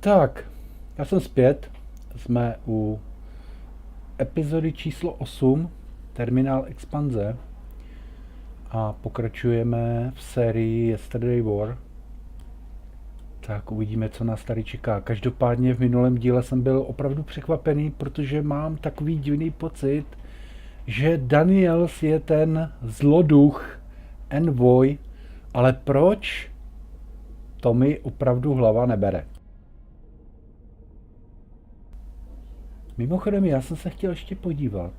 Tak, já jsem zpět. Jsme u epizody číslo 8, Terminál Expanze, a pokračujeme v sérii Yesterday War. Tak uvidíme, co nás tady čeká. Každopádně v minulém díle jsem byl opravdu překvapený, protože mám takový divný pocit, že Daniels je ten zloduch, envoy, ale proč? To mi opravdu hlava nebere. Mimochodem, já jsem se chtěl ještě podívat.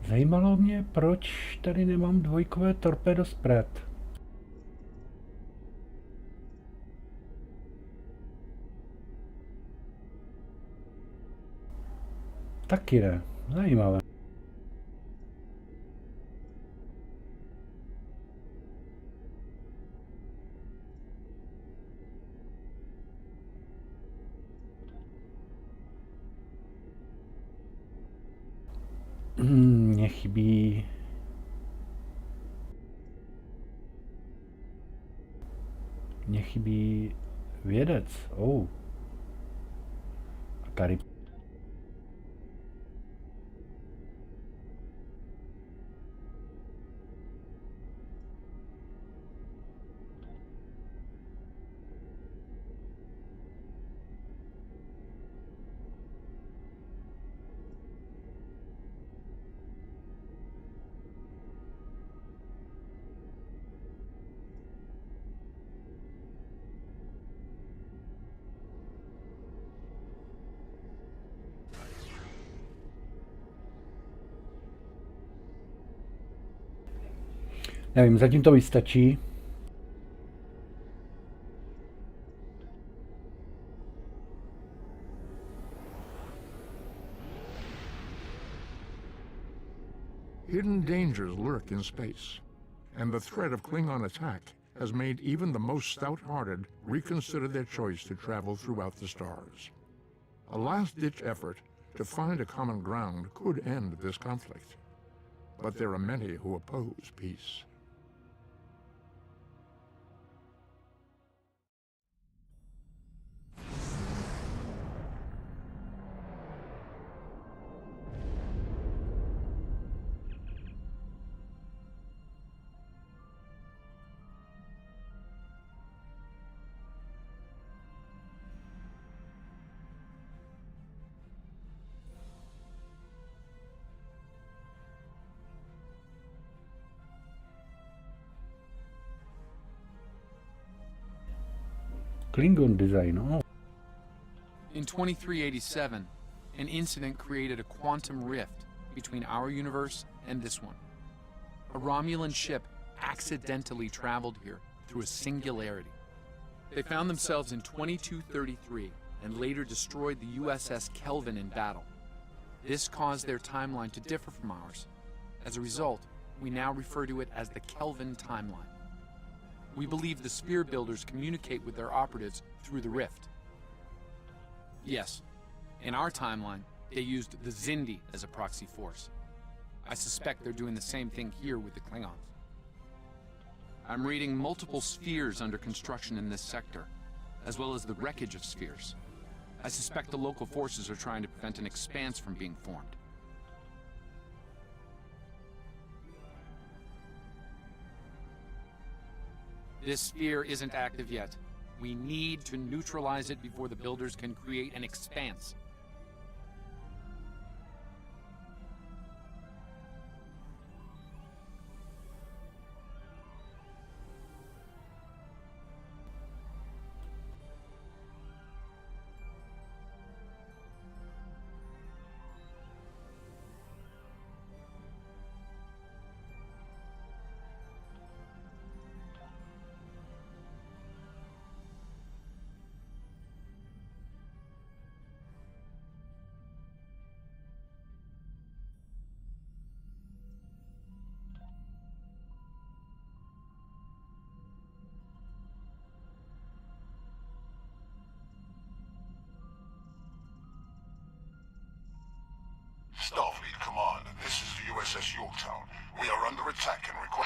Zajímalo mě, proč tady nemám dvojkové torpedo spread. Taky ne. Zajímavé. Mně chybí... Mně chybí vědec. A tady... Nevím, zatím to vystačí. Hidden dangers lurk in space, and the threat of Klingon attack has made even the most stout-hearted reconsider their choice to travel throughout the stars. A last-ditch effort to find a common ground could end this conflict, but there are many who oppose peace. Klingon design. Oh. In 2387, an incident created a quantum rift between our universe and this one. A Romulan ship accidentally traveled here through a singularity. They found themselves in 2233 and later destroyed the USS Kelvin in battle. This caused their timeline to differ from ours. As a result, we now refer to it as the Kelvin timeline. We believe the sphere builders communicate with their operatives through the rift. Yes, in our timeline, they used the Xindi as a proxy force. I suspect they're doing the same thing here with the Klingons. I'm reading multiple spheres under construction in this sector, as well as the wreckage of spheres. I suspect the local forces are trying to prevent an expanse from being formed. This sphere isn't active yet. We need to neutralize it before the builders can create an expanse. attack and require...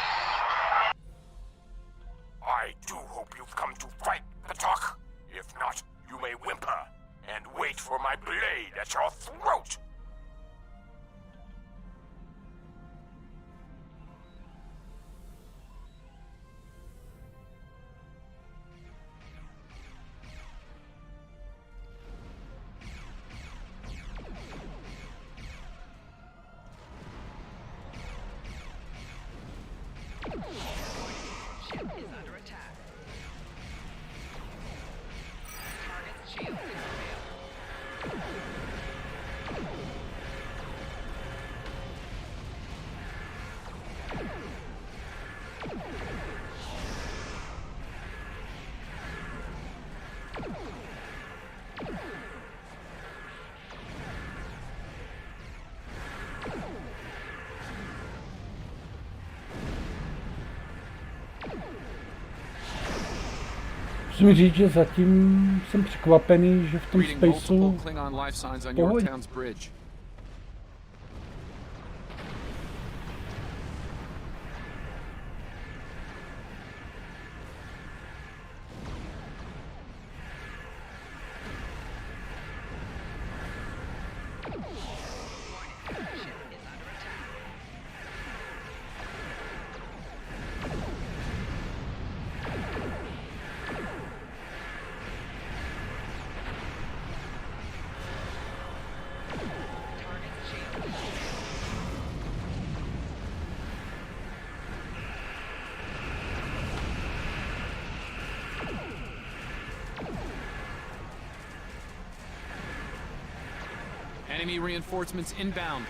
I do hope you've come to fight the talk. If not, you may whimper and wait for my blade at your throat. Ship is under attack. Target's shield is failed. Musím říct, že zatím jsem překvapený, že v tom Reading multiple spaceu Klingon life signs on Pohodě. Yorktown's bridge. Ship is under attack. Target's shield is Enemy reinforcements inbound.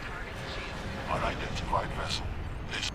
target's shield. Unidentified vessel. This...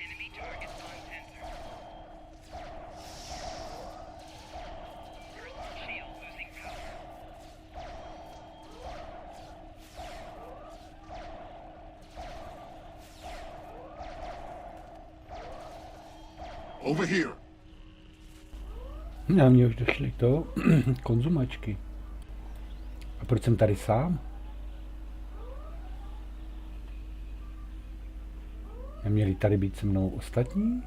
Enemy targets on sensor. Earth shield losing power. Over here. na mě už došly to konzumačky. A proč jsem tady sám? Neměli tady být se mnou ostatní?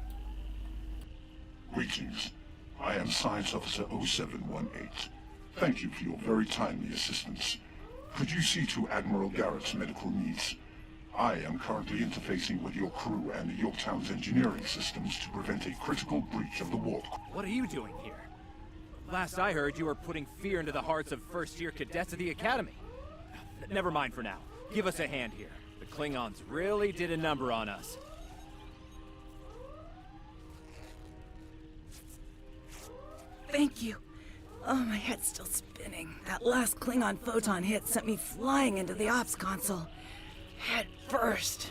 Greetings. I am Science Officer 0718. Thank you for your very timely assistance. Could you see to Admiral Garrett's medical needs? I am currently interfacing with your crew and the Yorktown's engineering systems to prevent a critical breach of the warp. What are you doing here? Last I heard, you were putting fear into the hearts of first-year cadets at the Academy. Never mind for now. Give us a hand here. The Klingons really did a number on us. Thank you. Oh, my head's still spinning. That last Klingon photon hit sent me flying into the ops console. Head first.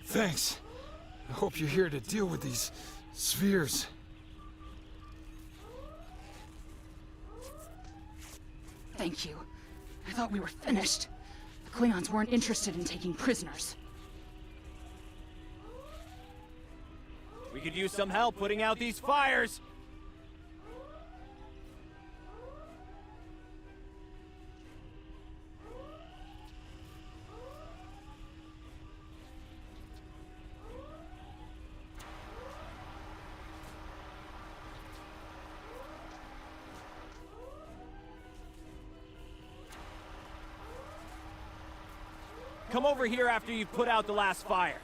Thanks. I hope you're here to deal with these spheres. Thank you. I thought we were finished. The Klingons weren't interested in taking prisoners. We could use some help putting out these fires! Come over here after you've put out the last fire.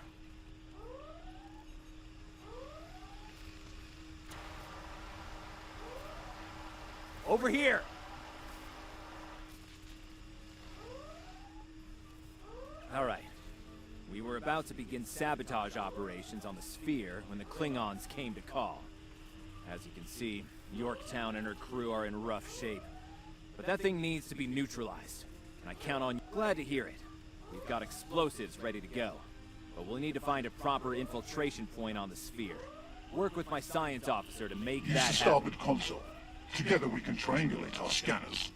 Over here! Alright. We were about to begin sabotage operations on the sphere when the Klingons came to call. As you can see, Yorktown and her crew are in rough shape. But that thing needs to be neutralized, and I count on you. Glad to hear it. We've got explosives ready to go, but we'll need to find a proper infiltration point on the sphere. Work with my science officer to make Use that the happen. starboard console. Together we can triangulate our scanners.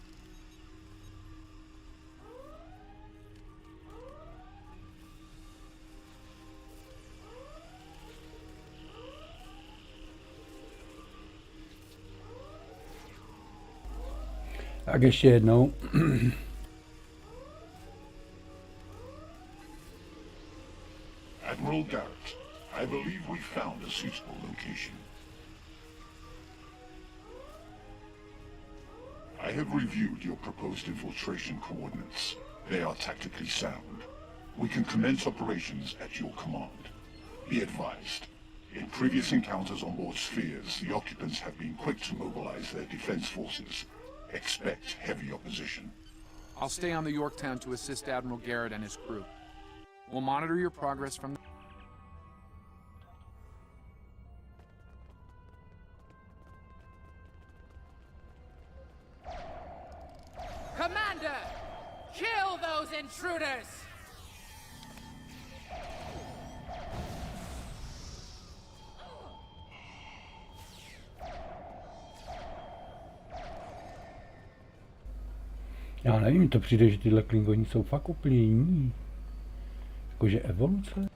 Tak ještě jednou. Admiral Garrett, I believe we found a suitable location. I have reviewed your proposed infiltration coordinates. They are tactically sound. We can commence operations at your command. Be advised, in previous encounters on board spheres, the occupants have been quick to mobilize their defense forces. Expect heavy opposition. I'll stay on the Yorktown to assist Admiral Garrett and his crew. We'll monitor your progress from the... Commander! Kill those intruders! Já nevím, to přijde, že tyhle klingoni jsou fakt úplně jiní. Jakože evoluce?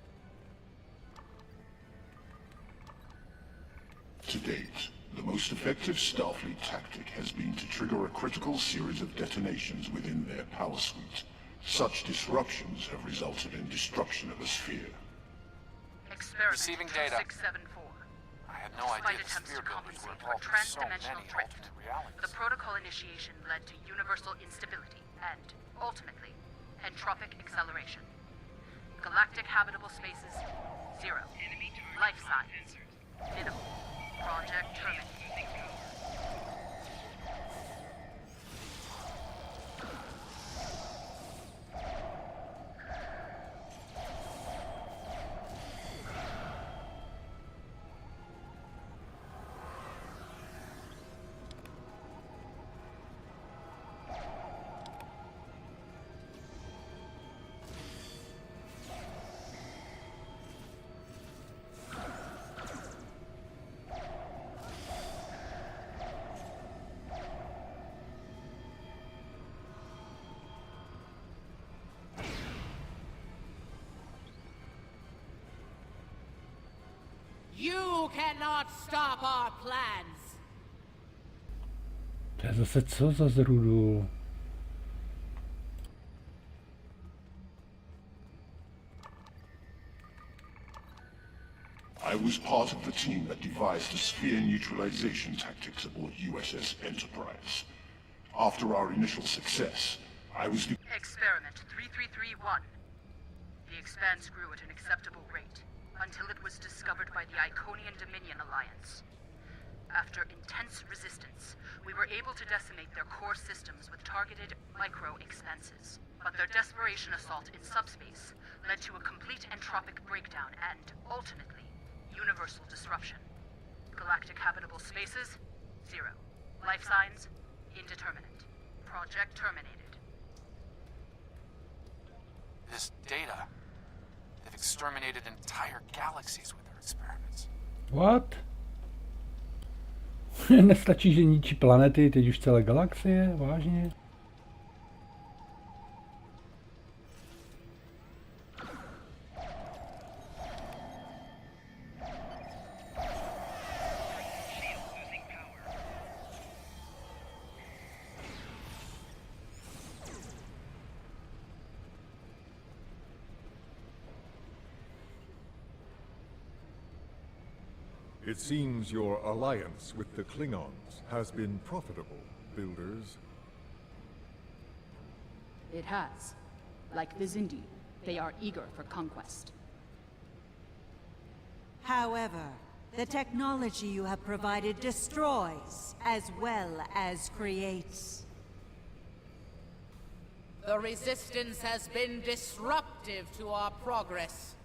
To date, the most effective Starfleet tactic has been to trigger a critical series of detonations within their power suite. Such disruptions have resulted in destruction of a sphere. Experiment Receiving data. 674. I had no Despite idea the attempts sphere to builders were compensate for involved in so trans-dimensional many drift, alternate realities. the protocol initiation led to universal instability and, ultimately, entropic acceleration. Galactic habitable spaces, 0. Life signs, minimal. Project terminated. You cannot stop our plans! To je zase co za zrudu? I was part of the team that devised the sphere neutralization tactics aboard USS Enterprise. After our initial success, I was the... Experiment 3331. The Expanse grew at an acceptable rate, until it was discovered by the Iconian Dominion Alliance. After intense resistance, we were able to decimate their core systems with targeted micro-expanses. But their desperation assault in subspace led to a complete entropic breakdown and, ultimately, universal disruption. Galactic habitable spaces, 0. Life signs, indeterminate. Project terminated. This data, They've exterminated entire galaxies with their experiments. What? Nestačí, že ničí planety, teď už celé galaxie? Vážně? It seems your alliance with the Klingons has been profitable, builders. It has. Like the Zindi, they are eager for conquest. However, the technology you have provided destroys as well as creates. The Resistance has been disruptive to our progress.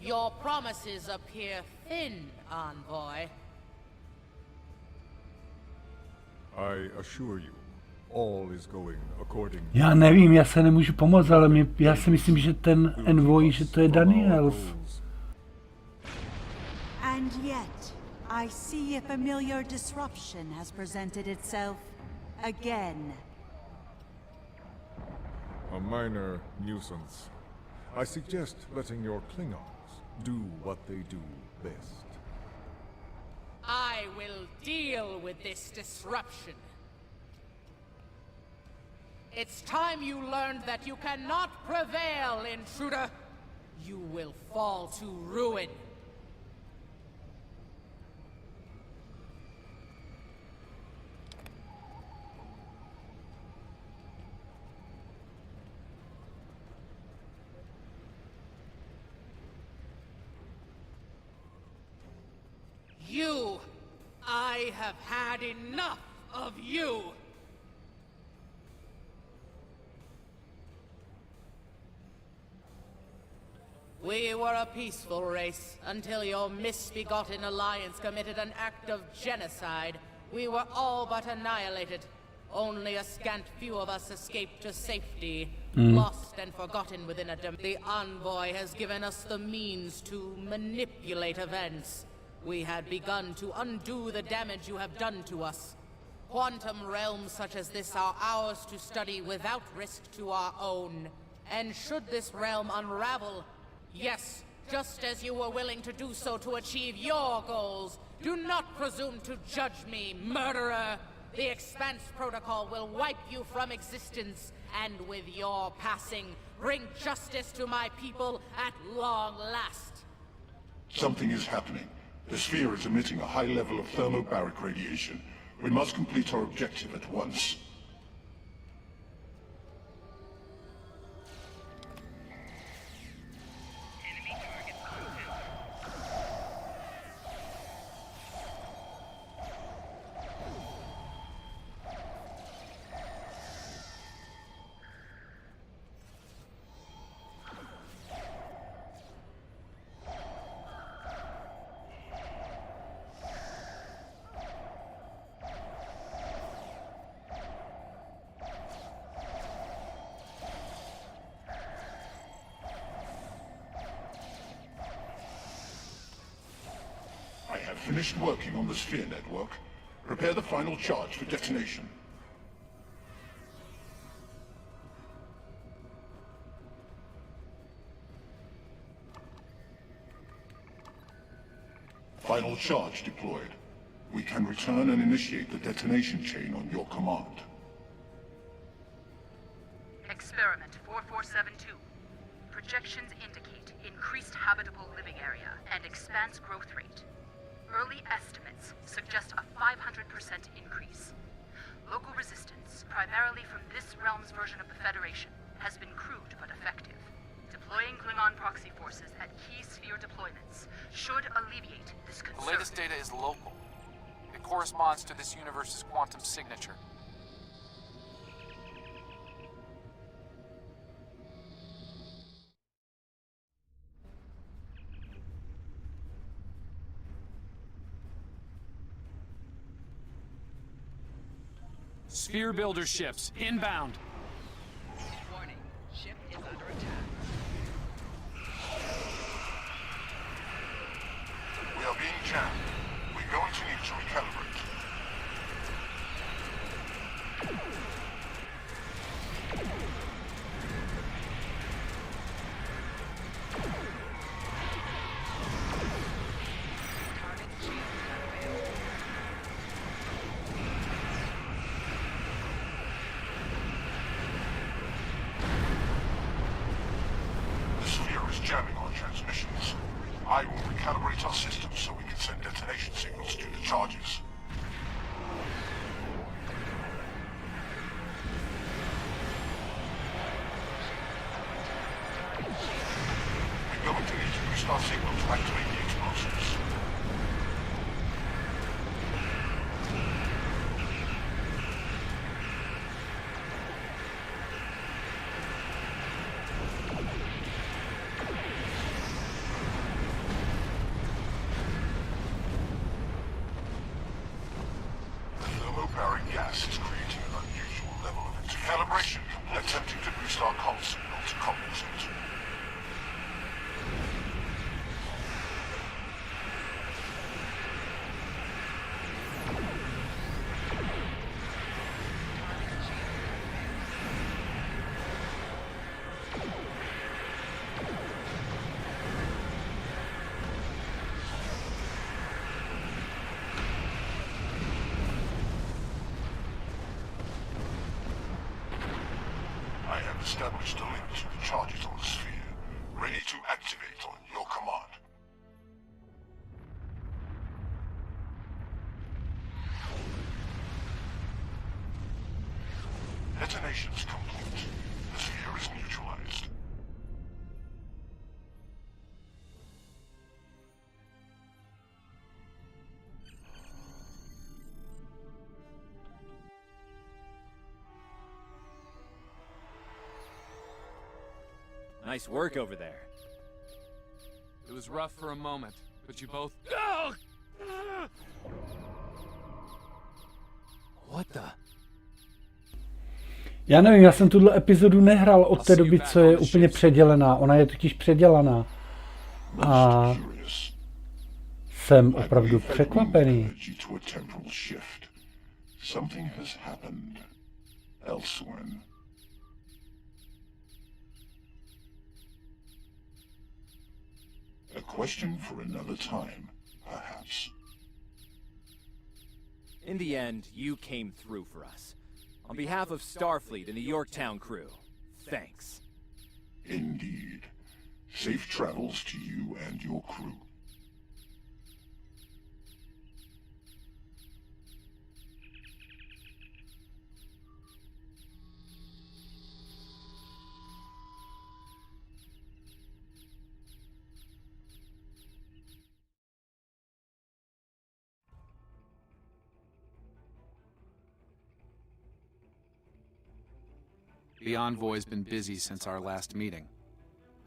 Your promises appear thin, Envoy. I assure you, all is going according. Já nevím, já se nemůžu pomoct, ale já si myslím, že ten envoy, že to je Daniels. And yet, I see a familiar disruption has presented itself again. A minor nuisance. I suggest letting your Klingons do what they do best. I will deal with this disruption. It's time you learned that you cannot prevail, intruder. You will fall to ruin. You! I have had enough of you! We were a peaceful race until your misbegotten alliance committed an act of genocide. We were all but annihilated. Only a scant few of us escaped to safety, lost and forgotten within a The Envoy has given us the means to manipulate events. We had begun to undo the damage you have done to us. Quantum realms such as this are ours to study without risk to our own. And should this realm unravel, yes, just as you were willing to do so to achieve your goals, do not presume to judge me, murderer! The Expanse Protocol will wipe you from existence, and with your passing, bring justice to my people at long last. Something is happening. The sphere is emitting a high level of thermobaric radiation. We must complete our objective at once. Enemy target content. I have finished working on the sphere network. Prepare the final charge for detonation. Final charge deployed. We can return and initiate the detonation chain on your command. Experiment 4472. Projections indicate increased habitable living area and expanse growth rate. Early estimates suggest a 500% increase. Local resistance, primarily from this realm's version of the Federation, has been crude but effective. Deploying Klingon proxy forces at key sphere deployments should alleviate this The concern. latest data is local. It corresponds to this universe's quantum signature. Sphere builder ships inbound. Warning, ship is under attack. boost our signal to activate the explosives. The thermobaric gas is creating an unusual level of intercalibration, attempting to boost our comm signal to compensate. I have established a link to the charges on the sphere, ready to activate on your command. Detonation's complete. The sphere is neutralized. Nice work over there. It was rough for a moment, but you both... What the? Já nevím, já jsem tuhle epizodu nehrál od té doby, co je úplně předělená. Ona je totiž předělaná. A jsem opravdu překvapený. Something has happened elsewhere. A question for another time, perhaps. In the end, you came through for us. On behalf of Starfleet and the Yorktown crew, thanks. Indeed. Safe travels to you and your crew. The Envoy's been busy since our last meeting.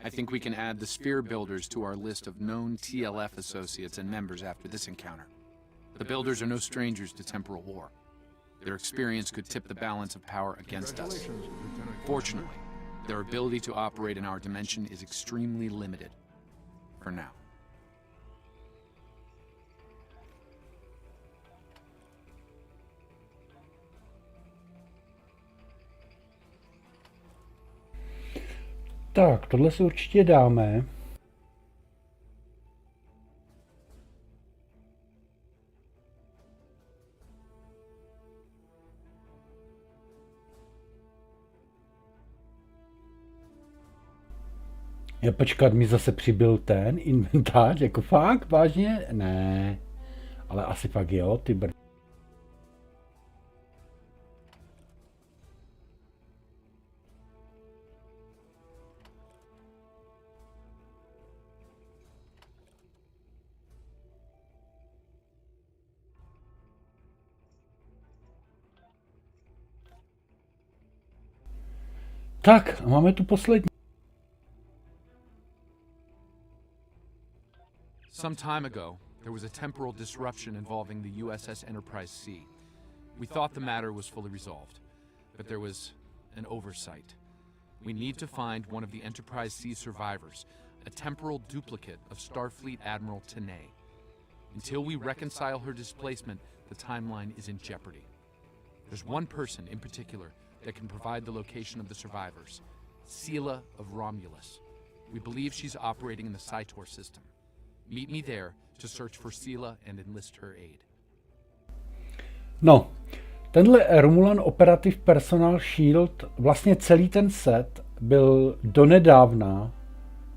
I think we can add the Sphere Builders to our list of known TLF associates and members after this encounter. The Builders are no strangers to temporal war. Their experience could tip the balance of power against us. Fortunately, their ability to operate in our dimension is extremely limited. For now. Tak, tohle si určitě dáme. Já počkat, mi zase přibyl ten inventář, jako fakt, vážně? Ne, ale asi fakt jo, ty brd. Tak, máme tu poslední. Some time ago, there was a temporal disruption involving the USS Enterprise C. We thought the matter was fully resolved, but there was an oversight. We need to find one of the Enterprise C survivors, a temporal duplicate of Starfleet Admiral Tenay. Until we reconcile her displacement, the timeline is in jeopardy. There's one person in particular that can provide the location of the survivors, Sela of Romulus. We believe she's operating in the Cytor system. Meet me there to search for Sela and enlist her aid. No, tenhle Romulan Operative Personal Shield, vlastně celý ten set byl donedávna,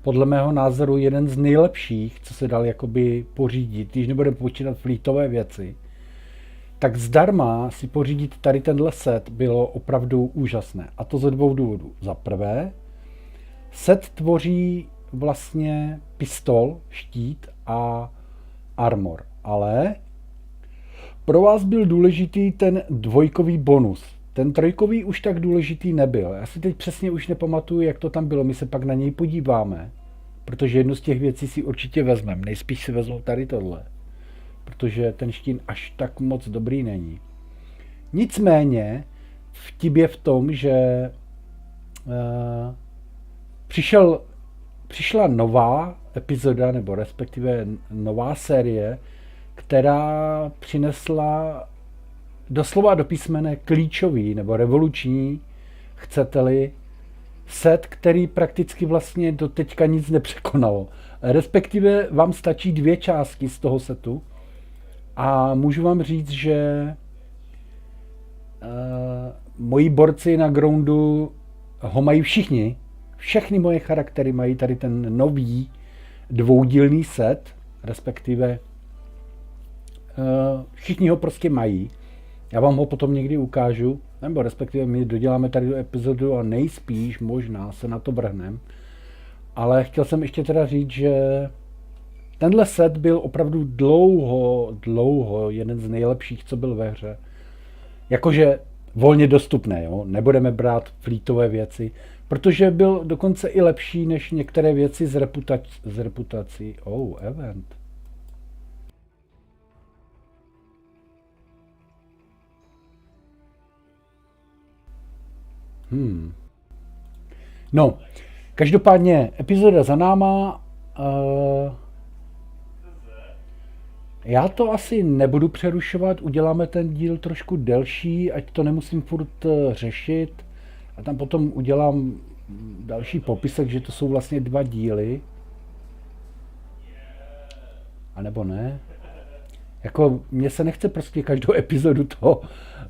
podle mého názoru, jeden z nejlepších, co se dal jakoby pořídit, když nebudeme počítat flítové věci. Tak zdarma si pořídit tady tenhle set bylo opravdu úžasné. A to ze dvou důvodů. Za prvé, set tvoří vlastně pistol, štít a armor. Ale pro vás byl důležitý ten dvojkový bonus. Ten trojkový už tak důležitý nebyl. Já si teď přesně už nepamatuju, jak to tam bylo. My se pak na něj podíváme, protože jednu z těch věcí si určitě vezmeme. Nejspíš si vezmu tady tohle, protože ten štín až tak moc dobrý není. Nicméně vtip je v tom, že přišla nová epizoda, nebo respektive nová série, která přinesla doslova do písmene klíčový nebo revoluční, chcete-li, set, který prakticky vlastně do teďka nic nepřekonalo. Respektive vám stačí 2 části z toho setu a můžu vám říct, že moji borci na groundu ho mají všichni. Všechny moje charaktery mají tady ten nový dvoudílný set, respektive všichni ho prostě mají. Já vám ho potom někdy ukážu, nebo respektive my doděláme tady do epizodu a nejspíš možná se na to vrhneme. Ale chtěl jsem ještě teda říct, že tenhle set byl opravdu dlouho jeden z nejlepších, co byl ve hře. Jakože volně dostupné, jo? Nebudeme brát flítové věci, protože byl dokonce i lepší než některé věci z reputací. Event. No, každopádně epizoda za náma. Já to asi nebudu přerušovat, uděláme ten díl trošku delší, ať to nemusím furt řešit. A tam potom udělám další popisek, že to jsou vlastně 2 díly. A nebo ne? Jako mně se nechce prostě každou epizodu to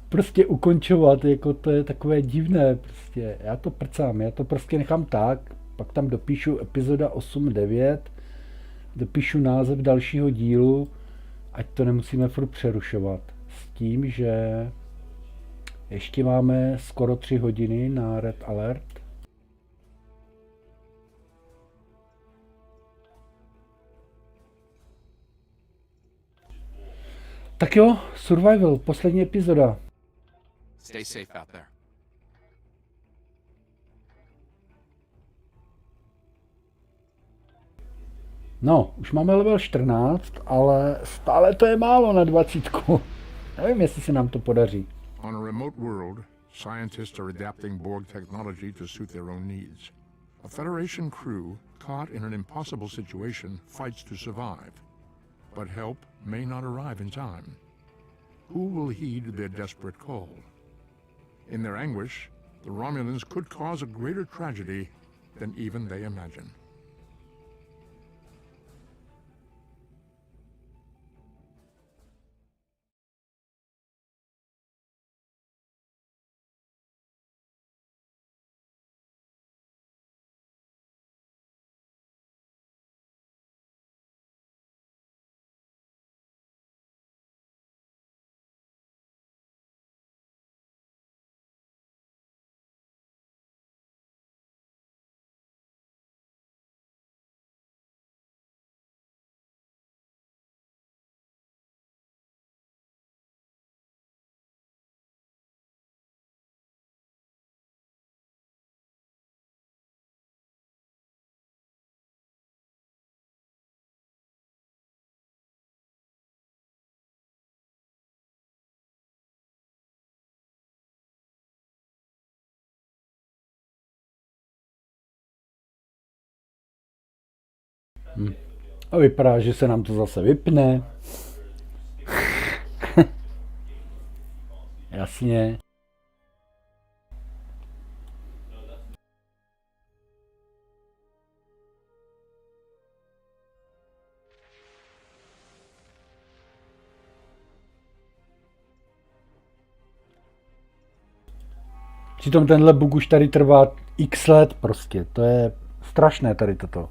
prostě ukončovat, jako to je takové divné prostě. Já to prcám, já to prostě nechám tak, pak tam dopíšu epizoda 8-9, dopíšu název dalšího dílu, ať to nemusíme furt přerušovat. S tím, že ještě máme skoro 3 hodiny na Red Alert. Tak jo, Survival, poslední epizoda. Stay safe out there. No, už máme level 14, ale stále to je málo na 20. Nevím, jestli se nám to podaří. On a remote world, scientists are adapting Borg technology to suit their own needs. A Federation crew caught in an impossible situation fights to survive. But help may not arrive in time. Who will heed their desperate call? In their anguish, the Romulans could cause a greater tragedy than even they imagine. A vypadá, že se nám to zase vypne. Jasně. Přitom tenhle bug už tady trvá x let prostě. To je strašné tady toto.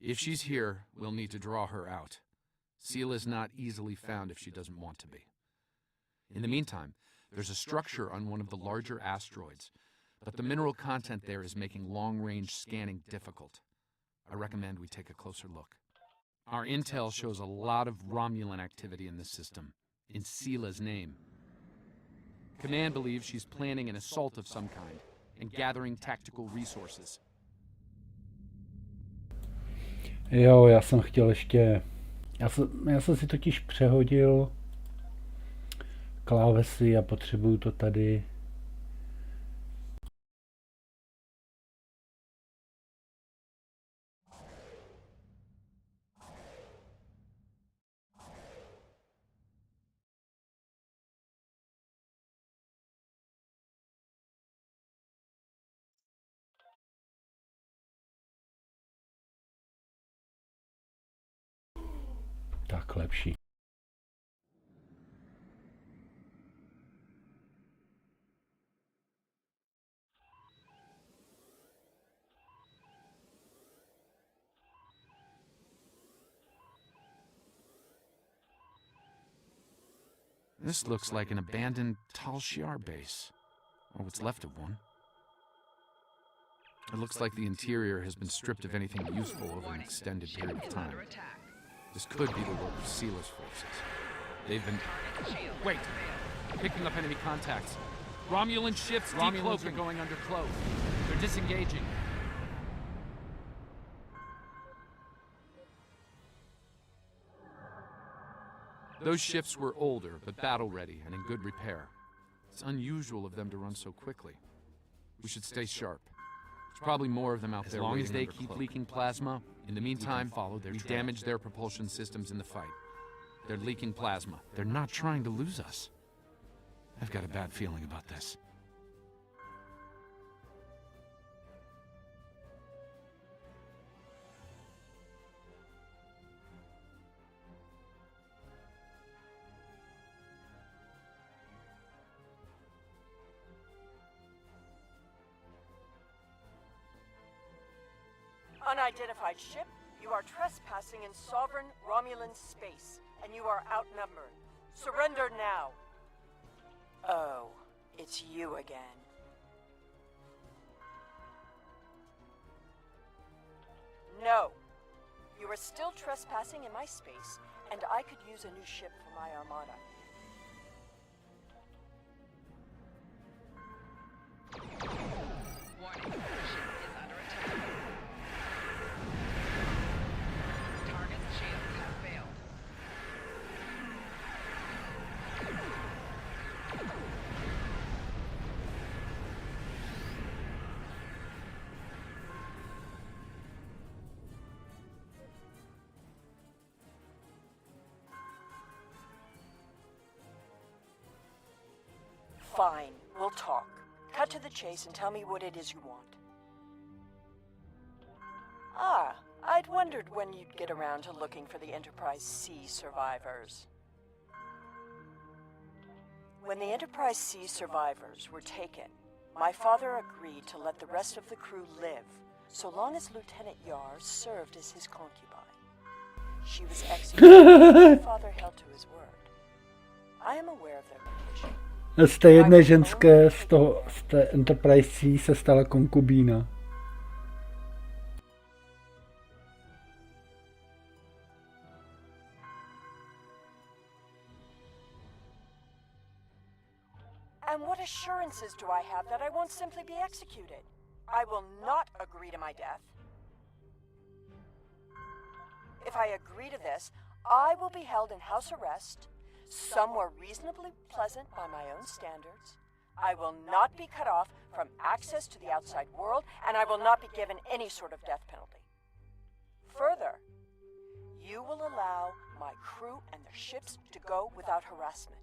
If she's here, we'll need to draw her out. Sela's not easily found if she doesn't want to be. In the meantime, there's a structure on one of the larger asteroids, but the mineral content there is making long-range scanning difficult. I recommend we take a closer look. Our intel shows a lot of Romulan activity in this system, in Sela's name. Command believes she's planning an assault of some kind and gathering tactical resources. Jo, já jsem chtěl ještě... Já jsem si totiž přehodil klávesy a potřebuju to tady... Tak lepší. This looks like an abandoned Tal Shiar base, or what's left of one. It looks like the interior has been stripped of anything useful over an extended period of time. This could be the work of Sela's forces. They've been... Wait! Picking up enemy contacts. Romulan ships Romulans are going under close. They're disengaging. Those ships were older, but battle-ready and in good repair. It's unusual of them to run so quickly. We should stay sharp. There's probably more of them out there. As long as they keep leaking plasma, in the meantime, we damage their propulsion systems in the fight. They're leaking plasma. They're not trying to lose us. I've got a bad feeling about this. Unidentified ship, you are trespassing in sovereign Romulan space, and you are outnumbered. Surrender now. Oh, it's you again. No. You are still trespassing in my space, and I could use a new ship for my armada. Warning, ship is under attack. Target's shields have failed. Fine, we'll talk. Cut to the chase and tell me what it is you want. Ah, I'd wondered when you'd get around to looking for the Enterprise C survivors. When the Enterprise C survivors were taken, my father agreed to let the rest of the crew live, so long as Lieutenant Yar served as his concubine. She was executed, my father held to his word. I am aware of their location. Z té jedné ženské z té Enterprise C se stala konkubína. And what assurances do I have that I won't simply be executed? I will not agree to my death. If I agree to this, I will be held in house arrest, somewhere reasonably pleasant by my own standards. I will not be cut off from access to the outside world, and I will not be given any sort of death penalty. Further, you will allow my crew and their ships to go without harassment.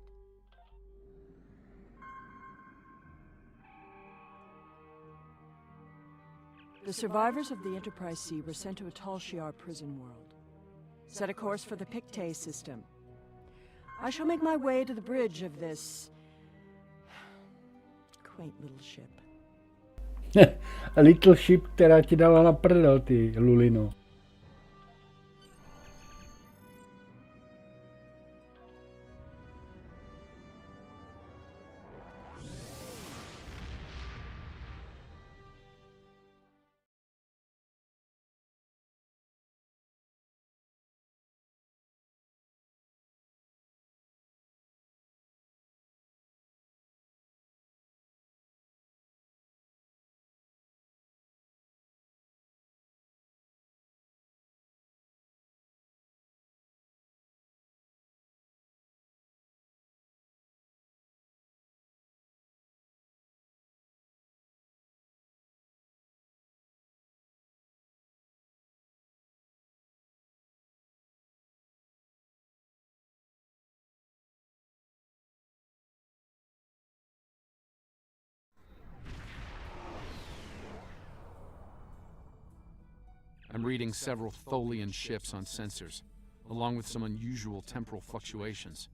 The survivors of the Enterprise C were sent to a Tal Shiar prison world. Set a course for the Pictet system. I shall make my way to the bridge of this quaint little ship. A little ship, která ti dala na prdel, ty Lulino. reading several Tholian ships on sensors, along with some unusual temporal fluctuations.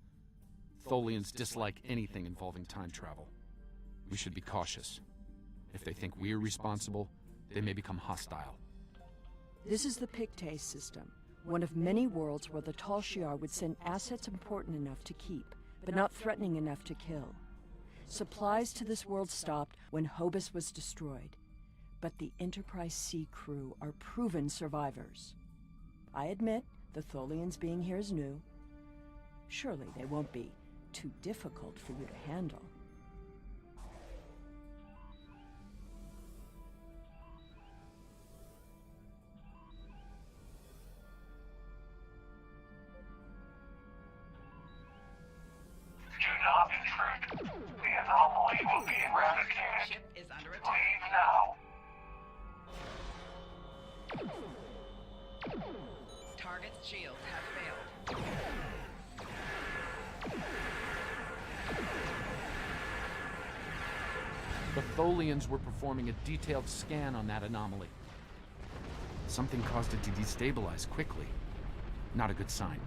Tholians dislike anything involving time travel. We should be cautious. If they think we're responsible, they may become hostile. This is the Pictet system, one of many worlds where the Tal Shiar would send assets important enough to keep, but not threatening enough to kill. Supplies to this world stopped when Hobus was destroyed, but the Enterprise C crew are proven survivors. I admit the Tholians being here is new. Surely they won't be too difficult for you to handle. Do not intrude. The anomaly will be eradicated. Ship is under attack. Leave now. Target's shields have failed. The Tholians were performing a detailed scan on that anomaly. Something caused it to destabilize quickly. Not a good sign.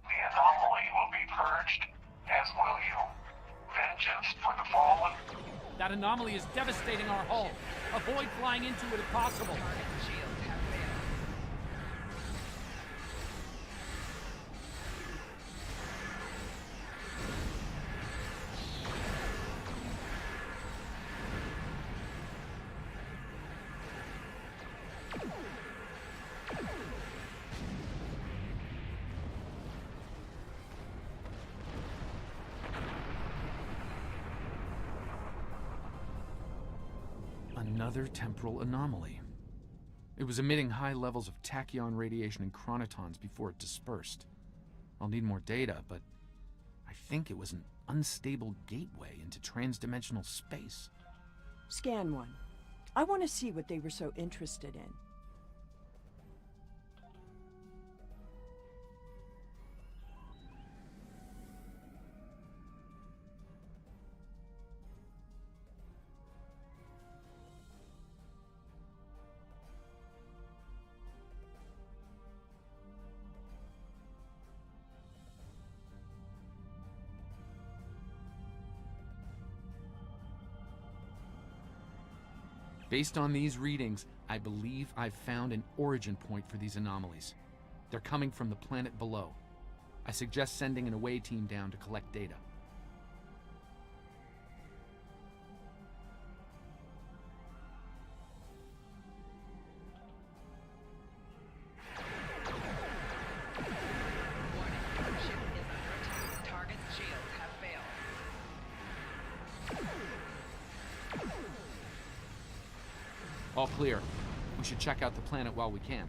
The anomaly will be purged, as will you. Vengeance for the fallen. That anomaly is devastating our hull. Avoid flying into it if possible. Target's shields have failed. Another temporal anomaly. It was emitting high levels of tachyon radiation and chronotons before it dispersed. I'll need more data, but I think it was an unstable gateway into transdimensional space. Scan one. I want to see what they were so interested in. Based on these readings, I believe I've found an origin point for these anomalies. They're coming from the planet below. I suggest sending an away team down to collect data. Warning. Ship is under attack. Target's shields have failed. All clear. We should check out the planet while we can.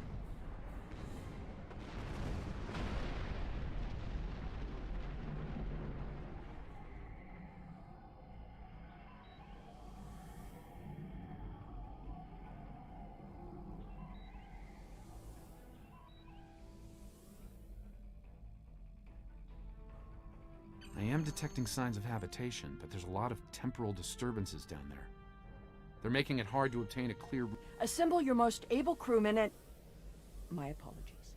I am detecting signs of habitation, but there's a lot of temporal disturbances down there. They're making it hard to obtain a clear... Assemble your most able crewmen and... My apologies.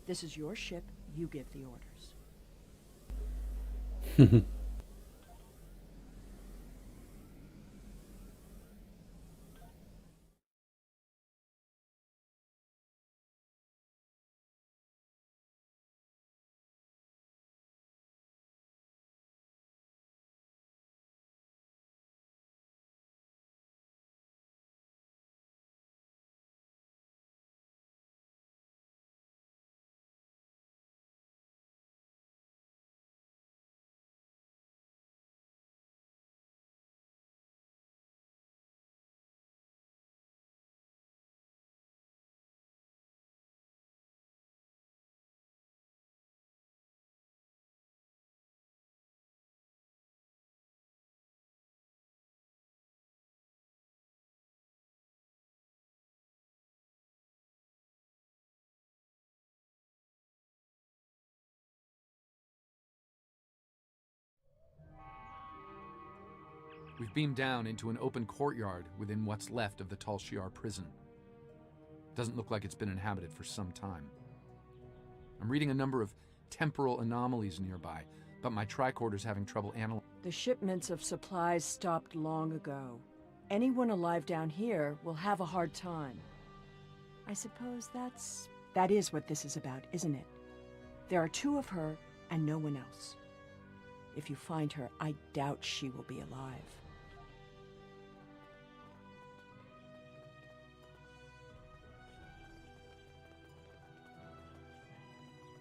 This is your ship. You give the orders. We've beamed down into an open courtyard within what's left of the Tal Shiar prison. Doesn't look like it's been inhabited for some time. I'm reading a number of temporal anomalies nearby, but my tricorder's having trouble analyzing. The shipments of supplies stopped long ago. Anyone alive down here will have a hard time. I suppose that is what this is about, isn't it? There are two of her and no one else. If you find her, I doubt she will be alive.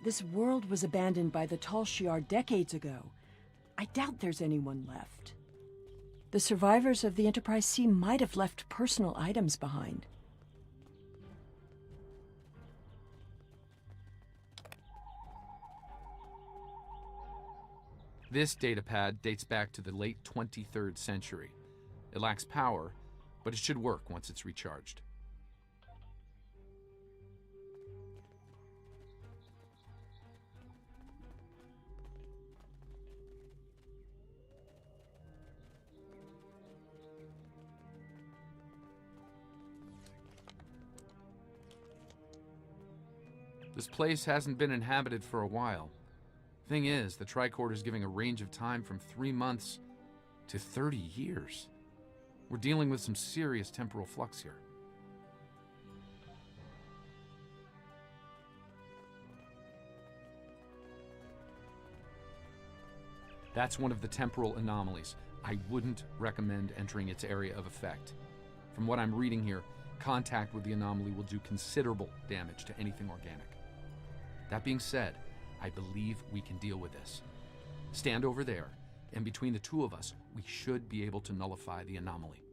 This world was abandoned by the Tal Shiar decades ago. I doubt there's anyone left. The survivors of the Enterprise C might have left personal items behind. This datapad dates back to the late 23rd century. It lacks power, but it should work once it's recharged. This place hasn't been inhabited for a while. Thing is, the tricorder's giving a range of time from 3 months to 30 years. We're dealing with some serious temporal flux here. That's one of the temporal anomalies. I wouldn't recommend entering its area of effect. From what I'm reading here, contact with the anomaly will do considerable damage to anything organic. That being said, I believe we can deal with this. Stand over there, and between the two of us, we should be able to nullify the anomaly.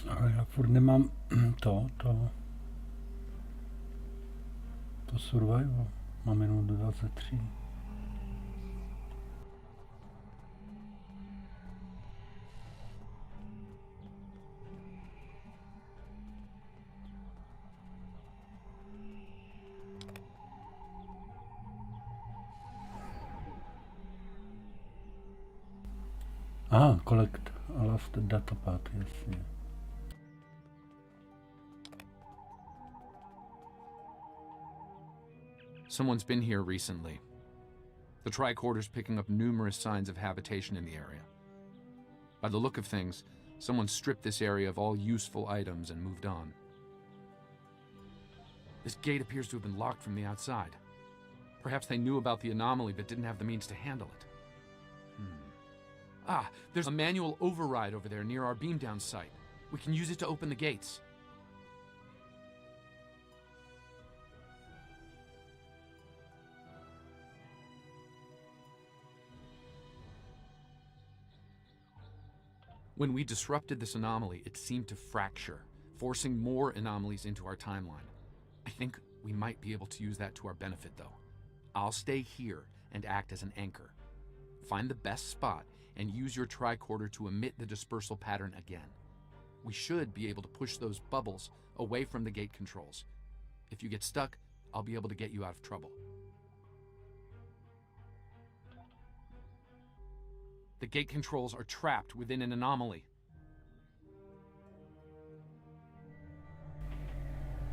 Ale já furt nemám to survival. Mám jenom 23. Aha, collect a last datapad, jasně. Someone's been here recently. The tricorder's picking up numerous signs of habitation in the area. By the look of things, someone stripped this area of all useful items and moved on. This gate appears to have been locked from the outside. Perhaps they knew about the anomaly but didn't have the means to handle it. Ah, there's a manual override over there near our beam down site. We can use it to open the gates. When we disrupted this anomaly, it seemed to fracture, forcing more anomalies into our timeline. I think we might be able to use that to our benefit, though. I'll stay here and act as an anchor. Find the best spot and use your tricorder to emit the dispersal pattern again. We should be able to push those bubbles away from the gate controls. If you get stuck, I'll be able to get you out of trouble. The gate controls are trapped within an anomaly.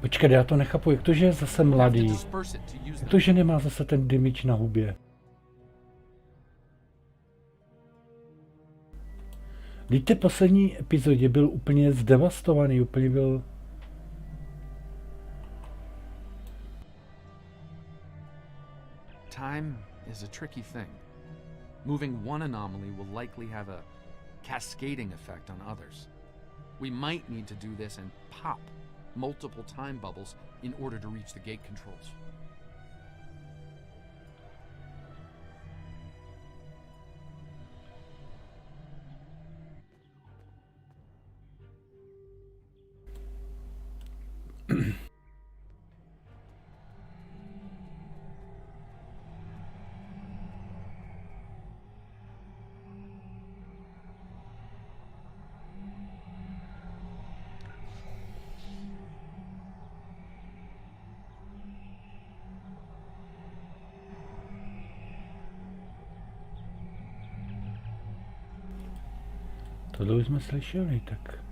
Počkej, já to nechápu, jak to, že je zase mladý? Jak to, že nemá zase ten dymič na hubě? Vždyť té poslední epizodě byl úplně zdevastovaný, úplně byl... Time is a tricky thing. Moving one anomaly will likely have a cascading effect on others. We might need to do this and pop multiple time bubbles in order to reach the gate controls. Tohle už jsme slyšeli, tak...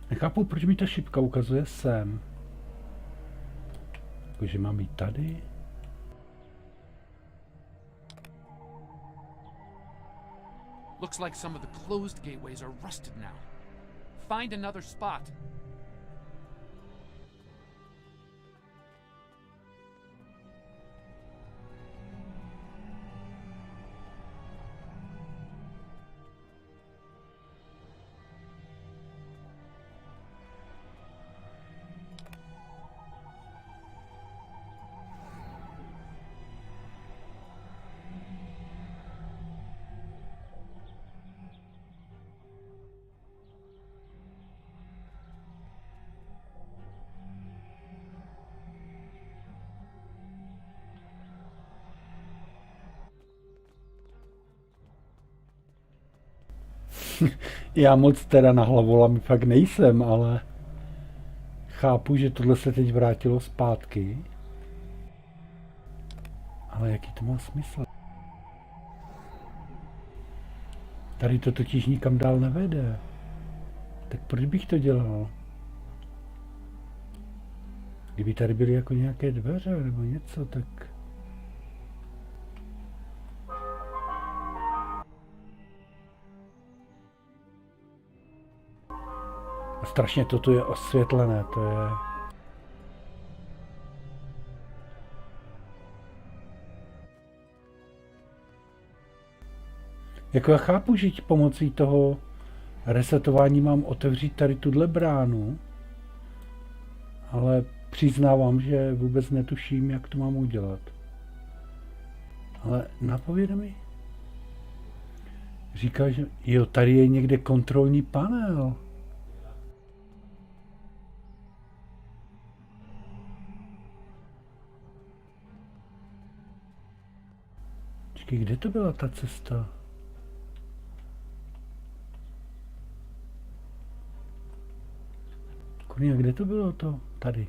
Nechápu, proč mi ta šipka ukazuje sem. Jakože mám jít tady? Looks like some of the closed gateways are rusted now. Find another spot. Já moc teda na hlavolami fakt nejsem, ale chápu, že tohle se teď vrátilo zpátky. Ale jaký to má smysl? Tady to totiž nikam dál nevede. Tak proč bych to dělal? Kdyby tady byly jako nějaké dveře nebo něco, tak... A strašně to tu je osvětlené, to je... Jako já chápu, že pomocí toho resetování mám otevřít tady tuhle bránu, ale přiznávám, že vůbec netuším, jak to mám udělat. Ale napověde mi. Říká, že jo, tady je někde kontrolní panel. Počkej, kde to byla ta cesta? Kurňa, kde to bylo to? Tady.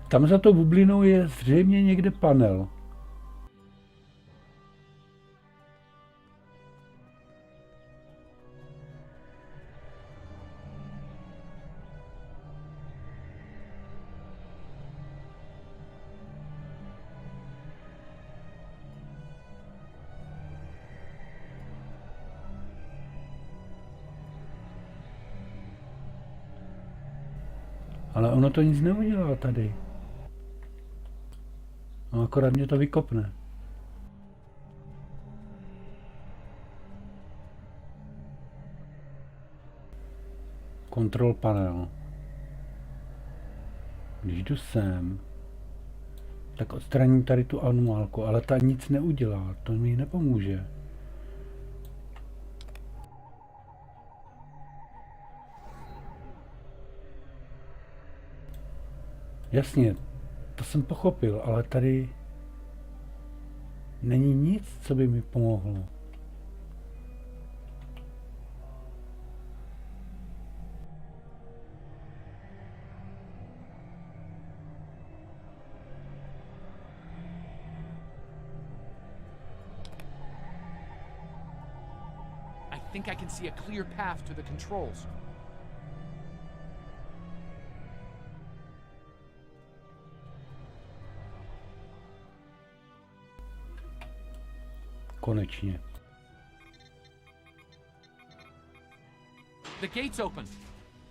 Tam za tou bublinou je zřejmě někde panel. Ale ono to nic neudělá tady. No, akorát mě to vykopne. Control panel. Když jdu sem, tak odstraním tady tu anomálku, ale ta nic neudělá, to mi nepomůže. Jasně, to jsem pochopil, ale tady není nic, co by mi pomohlo. I think I can see a clear path to the controls. Konečně. The gate's open.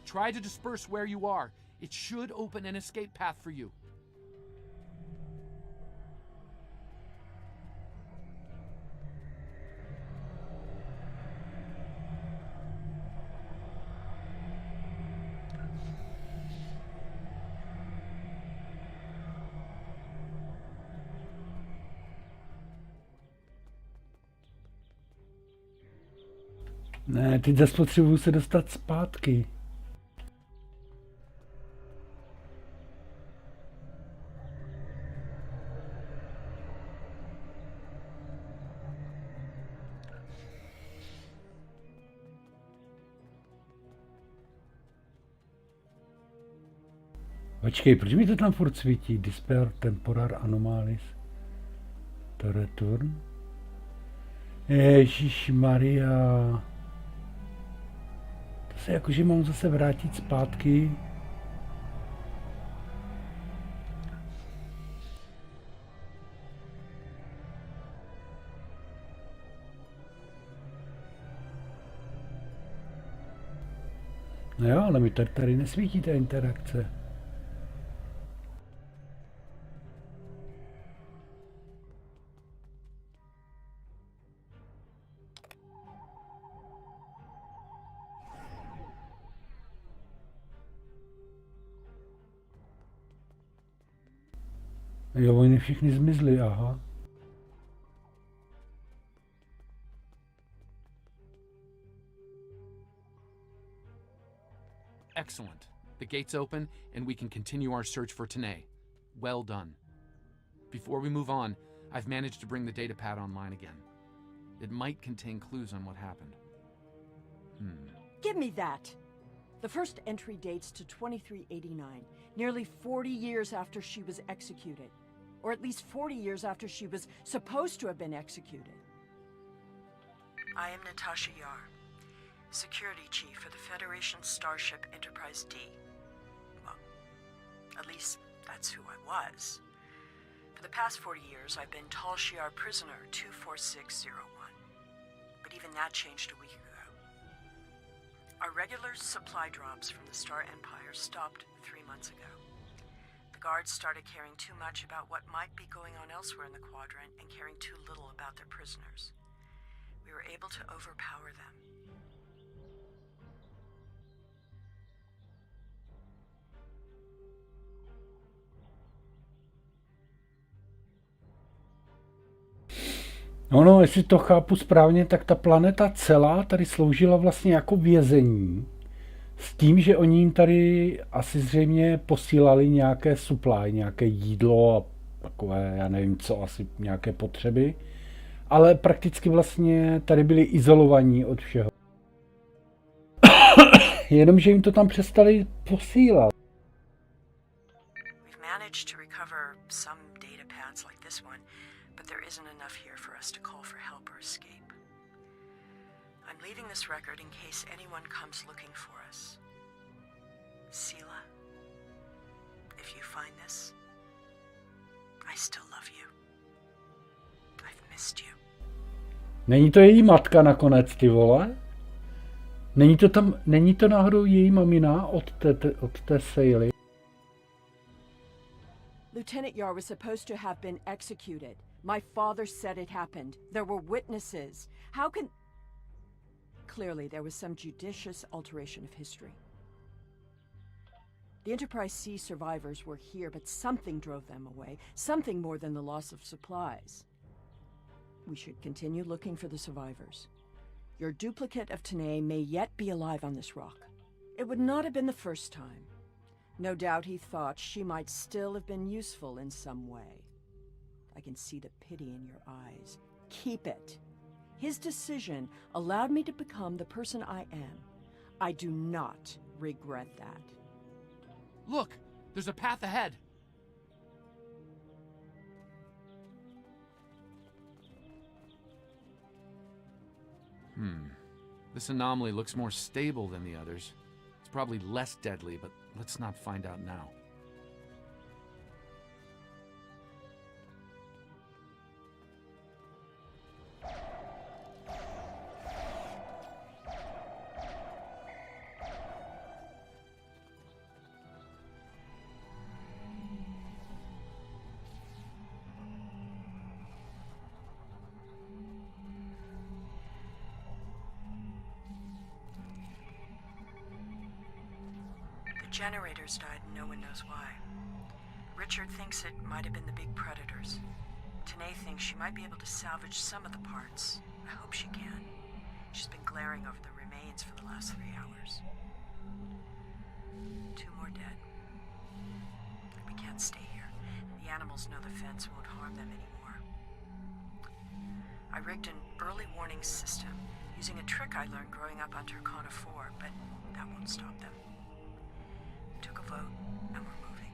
Try to disperse where you are. It should open an escape path for you. Ne, teď zase potřebuju se dostat zpátky. Počkej, proč mi to tam furt svítí? Disper, temporal, anomalis, to return. Ježišmarja. To se jakože mám zase vrátit zpátky. No jo, ale mi tady nesvítí ta interakce. Jo, oni všichni zmizli, aha. Excellent. The gate's open, and we can continue our search for Tanae. Well done. Before we move on, I've managed to bring the datapad online again. It might contain clues on what happened. Give me that! The first entry dates to 2389, nearly 40 years after she was executed. Or at least 40 years after she was supposed to have been executed. I am Natasha Yar, Security Chief for the Federation Starship Enterprise D. Well, at least that's who I was. For the past 40 years, I've been Tal Shiar Prisoner 24601. But even that changed a week ago. Our regular supply drops from the Star Empire stopped 3 months ago. The guards started caring too much about what might be going on elsewhere in the quadrant and caring too little about their prisoners. We were able to overpower them. No, jestli to chápu správně, tak ta planeta celá tady sloužila vlastně jako vězení. S tím, že oni jim tady asi zřejmě posílali nějaké supply, nějaké jídlo a takové, já nevím co, asi nějaké potřeby. Ale prakticky vlastně tady byli izolovaní od všeho. Jenomže jim to tam přestali posílat. We've managed to recover some data pads like this one, but there isn't enough here for us to call for help or escape. I'm leaving this record in case anyone comes looking for us. Sela, if you find this, I still love you. I've missed you. Není to její matka nakonec, ty vole? Není to náhodou její mamina od té Sely? Lieutenant Yar was supposed to have been executed. My father said it happened. There were witnesses. How can... Clearly, there was some judicious alteration of history. The Enterprise C survivors were here, but something drove them away. Something more than the loss of supplies. We should continue looking for the survivors. Your duplicate of Tanae may yet be alive on this rock. It would not have been the first time. No doubt he thought she might still have been useful in some way. I can see the pity in your eyes. Keep it. His decision allowed me to become the person I am. I do not regret that. Look, there's a path ahead. This anomaly looks more stable than the others. It's probably less deadly, but let's not find out now. Generators died and no one knows why. Richard thinks it might have been the big predators. Tanae thinks she might be able to salvage some of the parts. I hope she can. She's been glaring over the remains for the last 3 hours. 2 more dead. We can't stay here. The animals know the fence won't harm them anymore. I rigged an early warning system using a trick I learned growing up on Turkana 4, but that won't stop them. Took a vote, and we're moving.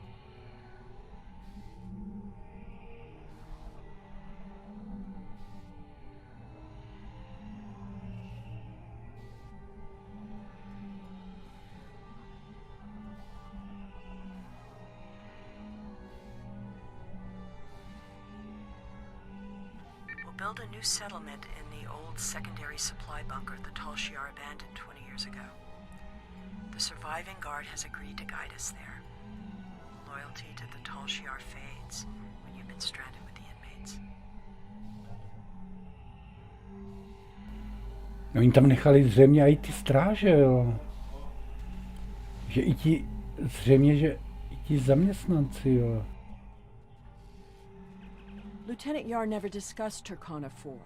We'll build a new settlement in the old secondary supply bunker the Tal Shiar abandoned 20 years ago. The surviving guard has agreed to guide us there. Loyalty to the Tal Shiar fades when you've been stranded with the inmates. No, oni tam nechali zřejmě i ty stráže, jo. Že i ti, zřejmě, že i ti zaměstnanci, jo. Lieutenant Yar never discussed Turkana 4.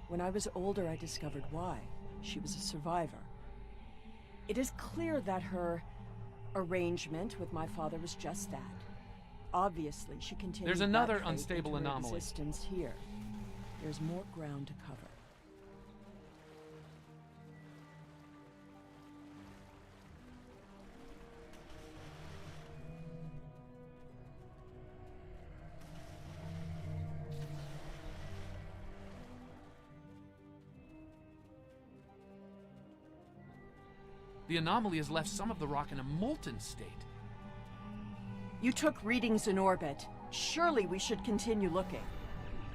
When I was older, I discovered why. She was a survivor. It is clear that her arrangement with my father was just that. Obviously, she continued. There's another that faith unstable into her anomaly. Existence here. There's more ground to cover. The anomaly has left some of the rock in a molten state. You took readings in orbit. Surely we should continue looking.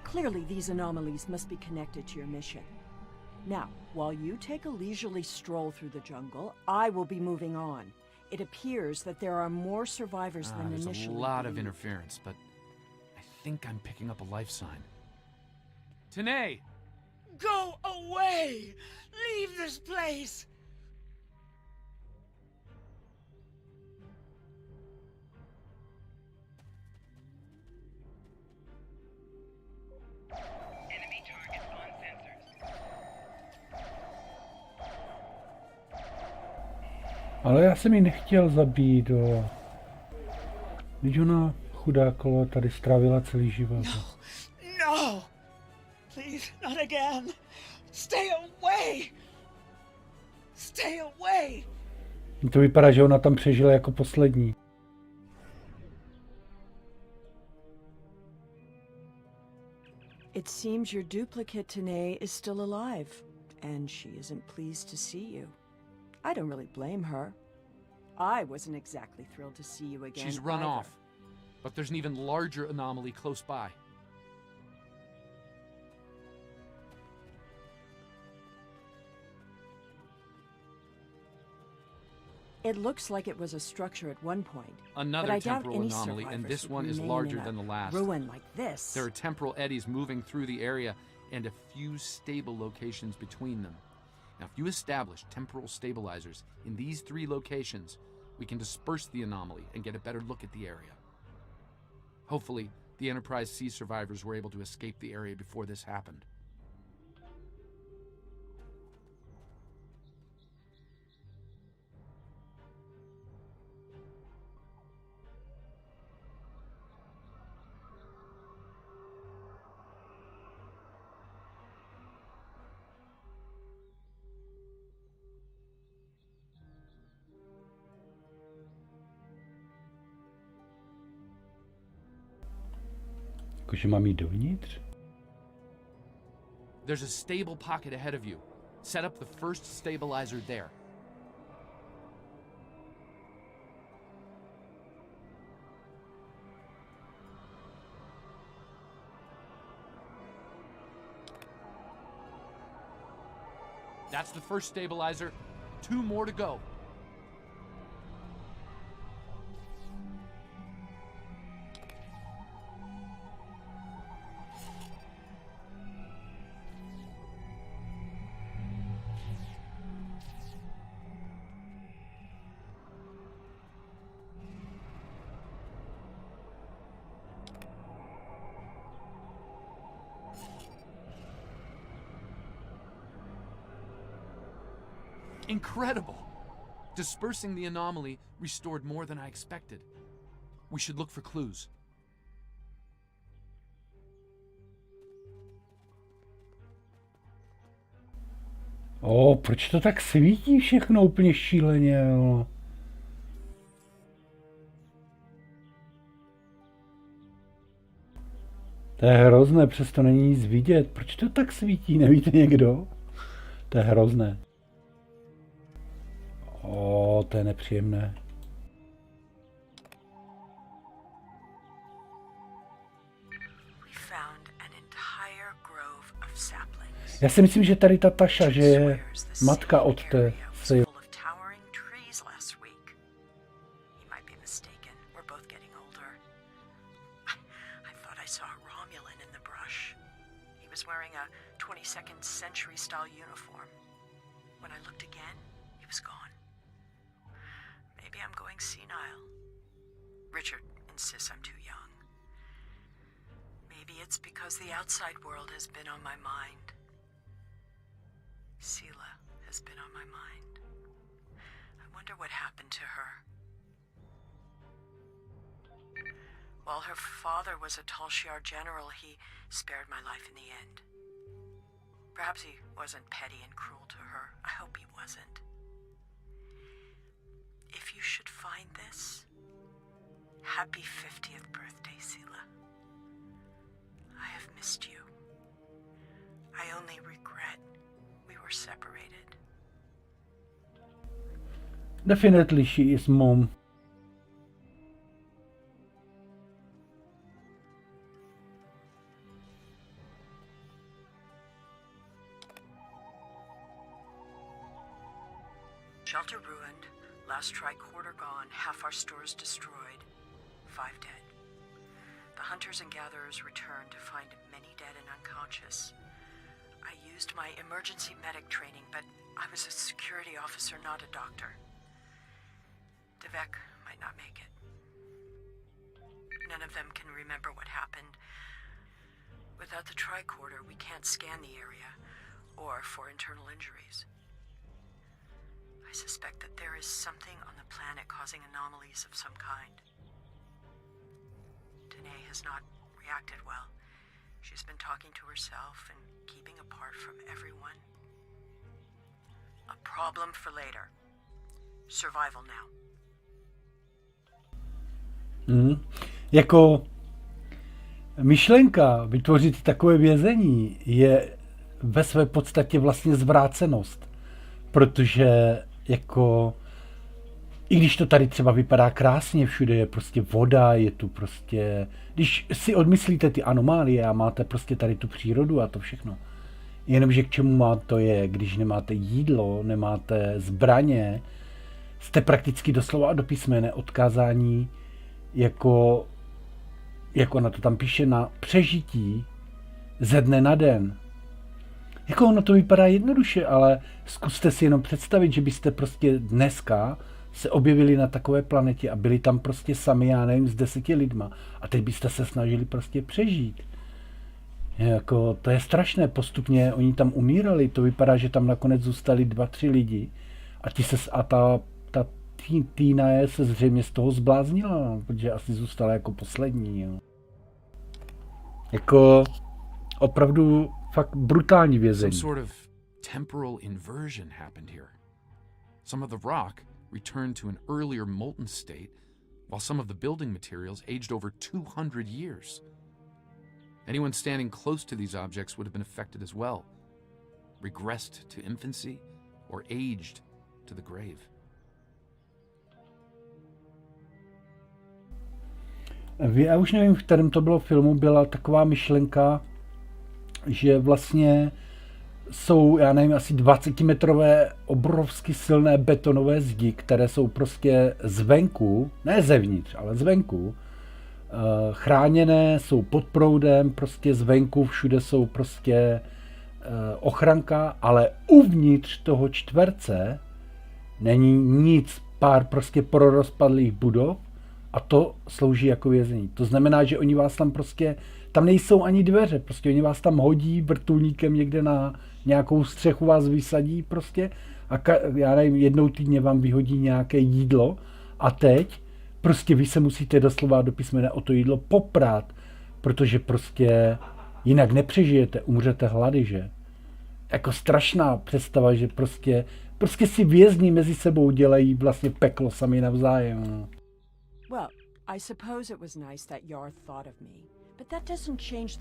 Clearly these anomalies must be connected to your mission. Now, while you take a leisurely stroll through the jungle, I will be moving on. It appears that there are more survivors than There's initially a lot of believed. interference, but I think I'm picking up a life sign. Tanae! Go away! Leave this place! Enemy targets on sensors. Ale já jsem ji nechtěl zabít, jo. Když ona, chudá kolo, tady strávila celý život. No! Please, not again! Stay away! Stay away! To vypadá, že ona tam přežila jako poslední. It seems your duplicate Tanae is still alive, and she isn't pleased to see you. I don't really blame her. I wasn't exactly thrilled to see you again. She's run either. off, but there's an even larger anomaly close by. It looks like it was a structure at one point. Another but I doubt temporal any anomaly, and survivors this would one is remain larger in a than the last. ruin like this. There are temporal eddies moving through the area and a few stable locations between them. Now, if you establish temporal stabilizers in these 3 locations, we can disperse the anomaly and get a better look at the area. Hopefully, the Enterprise C survivors were able to escape the area before this happened. Jakože mám jít dovnitř? There's a stable pocket ahead of you. Set up the first stabilizer there. That's the first stabilizer. 2 more to go. Incredible! Dispersing the anomaly restored more than I expected. We should look for clues. Proč to tak svítí všechno úplně šíleně, jo? To je hrozné, přesto není nic vidět. Proč to tak svítí, nevíte někdo? To je hrozné. To je nepříjemné. Já si myslím, že tady ta Tasha, že je matka od té Sil. Richard insists I'm too young. Maybe it's because the outside world has been on my mind. Sela has been on my mind. I wonder what happened to her. While her father was a Tal-Shiar general, he spared my life in the end. Perhaps he wasn't petty and cruel to her. I hope he wasn't. If you should find this, happy 50th birthday, Sela. I have missed you. I only regret we were separated. Definitely she is mom. Shelter ruined, last tricorder gone, half our stores destroyed, 5 dead. The hunters and gatherers returned to find many dead and unconscious. I used my emergency medic training, but I was a security officer, not a doctor. Devek might not make it. None of them can remember what happened. Without the tricorder, we can't scan the area, or for internal injuries. I suspect that there is something on the planet causing anomalies of some kind. Danae has not reacted well. She's been talking to herself and keeping apart from everyone. A problem for later. Survival now. Jako myšlenka vytvořit takové vězení je ve své podstatě vlastně zvrácenost. Protože jako i když to tady třeba vypadá krásně, všude je prostě voda, je tu prostě, když si odmyslíte ty anomálie a máte prostě tady tu přírodu a to všechno. Jenomže k čemu má to je, když nemáte jídlo, nemáte zbraně, jste prakticky doslova a do písmene odkázání jako ona to tam píše, na přežití ze dne na den. Jako ono to vypadá jednoduše, ale zkuste si jenom představit, že byste prostě dneska se objevili na takové planetě a byli tam prostě sami, já nevím, s 10 lidma. A teď byste se snažili prostě přežít. Jako, to je strašné, postupně oni tam umírali, to vypadá, že tam nakonec zůstali 2-3 lidi a ta Týna se zřejmě z toho zbláznila, no, protože asi zůstala jako poslední. Jo. Jako opravdu fakt brutální vězení. Some sort of temporal inversion happened here. Some of the rock returned to an earlier molten state, while some of the building materials aged over 200 years. Anyone standing close to these objects would have been affected as well, regressed to infancy or aged to the grave. Já už nevím, v kterém to bylo filmu, byla taková myšlenka, že vlastně jsou, já nevím, asi 20metrové obrovsky silné betonové zdi, které jsou prostě zvenku, ne zevnitř, ale zvenku, chráněné, jsou pod proudem, prostě zvenku všude jsou prostě ochranka, ale uvnitř toho čtverce není nic, pár prostě prorozpadlých budov a to slouží jako vězení. To znamená, že oni vás tam prostě, tam nejsou ani dveře, prostě oni vás tam hodí vrtulníkem někde na nějakou střechu, vás vysadí prostě a já nevím, jednou týdně vám vyhodí nějaké jídlo a teď prostě vy se musíte doslova do písmene o to jídlo poprát, protože prostě jinak nepřežijete, umřete hlady, že? Jako strašná představa, že prostě si vězni mezi sebou dělají vlastně peklo sami navzájem. Well, I suppose it was nice that Yar thought of me.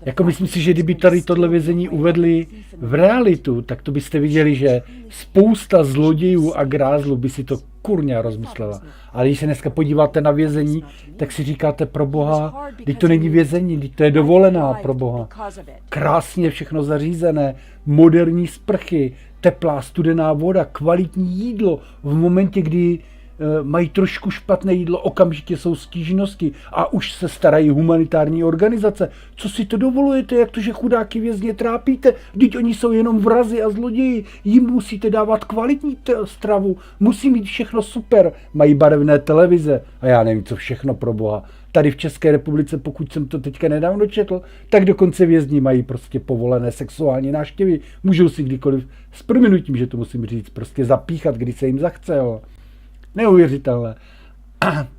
Jako myslím si, že kdyby tady tohle vězení uvedli v realitu, tak to byste viděli, že spousta zlodějů a grázlů by si to kurňa rozmyslela. Ale když se dneska podíváte na vězení, tak si říkáte pro boha, teď to není vězení, teď to je dovolená pro boha. Krásně všechno zařízené, moderní sprchy, teplá studená voda, kvalitní jídlo. V momentě, kdy mají trošku špatné jídlo, okamžitě jsou stížnosti a už se starají humanitární organizace. Co si to dovolujete, jak to, že chudáky vězně trápíte? Vždyť oni jsou jenom vrazi a zloději. Jim musíte dávat kvalitní stravu, musí mít všechno super. Mají barevné televize a já nevím, co všechno pro boha. Tady v České republice, pokud jsem to teďka nedávno četl, tak dokonce vězni mají prostě povolené sexuální návštěvy. Můžou si kdykoliv, s prominutím, že to musím říct, prostě zapíchat, kdy se jim zachce. Jo. Neuvěřitelné.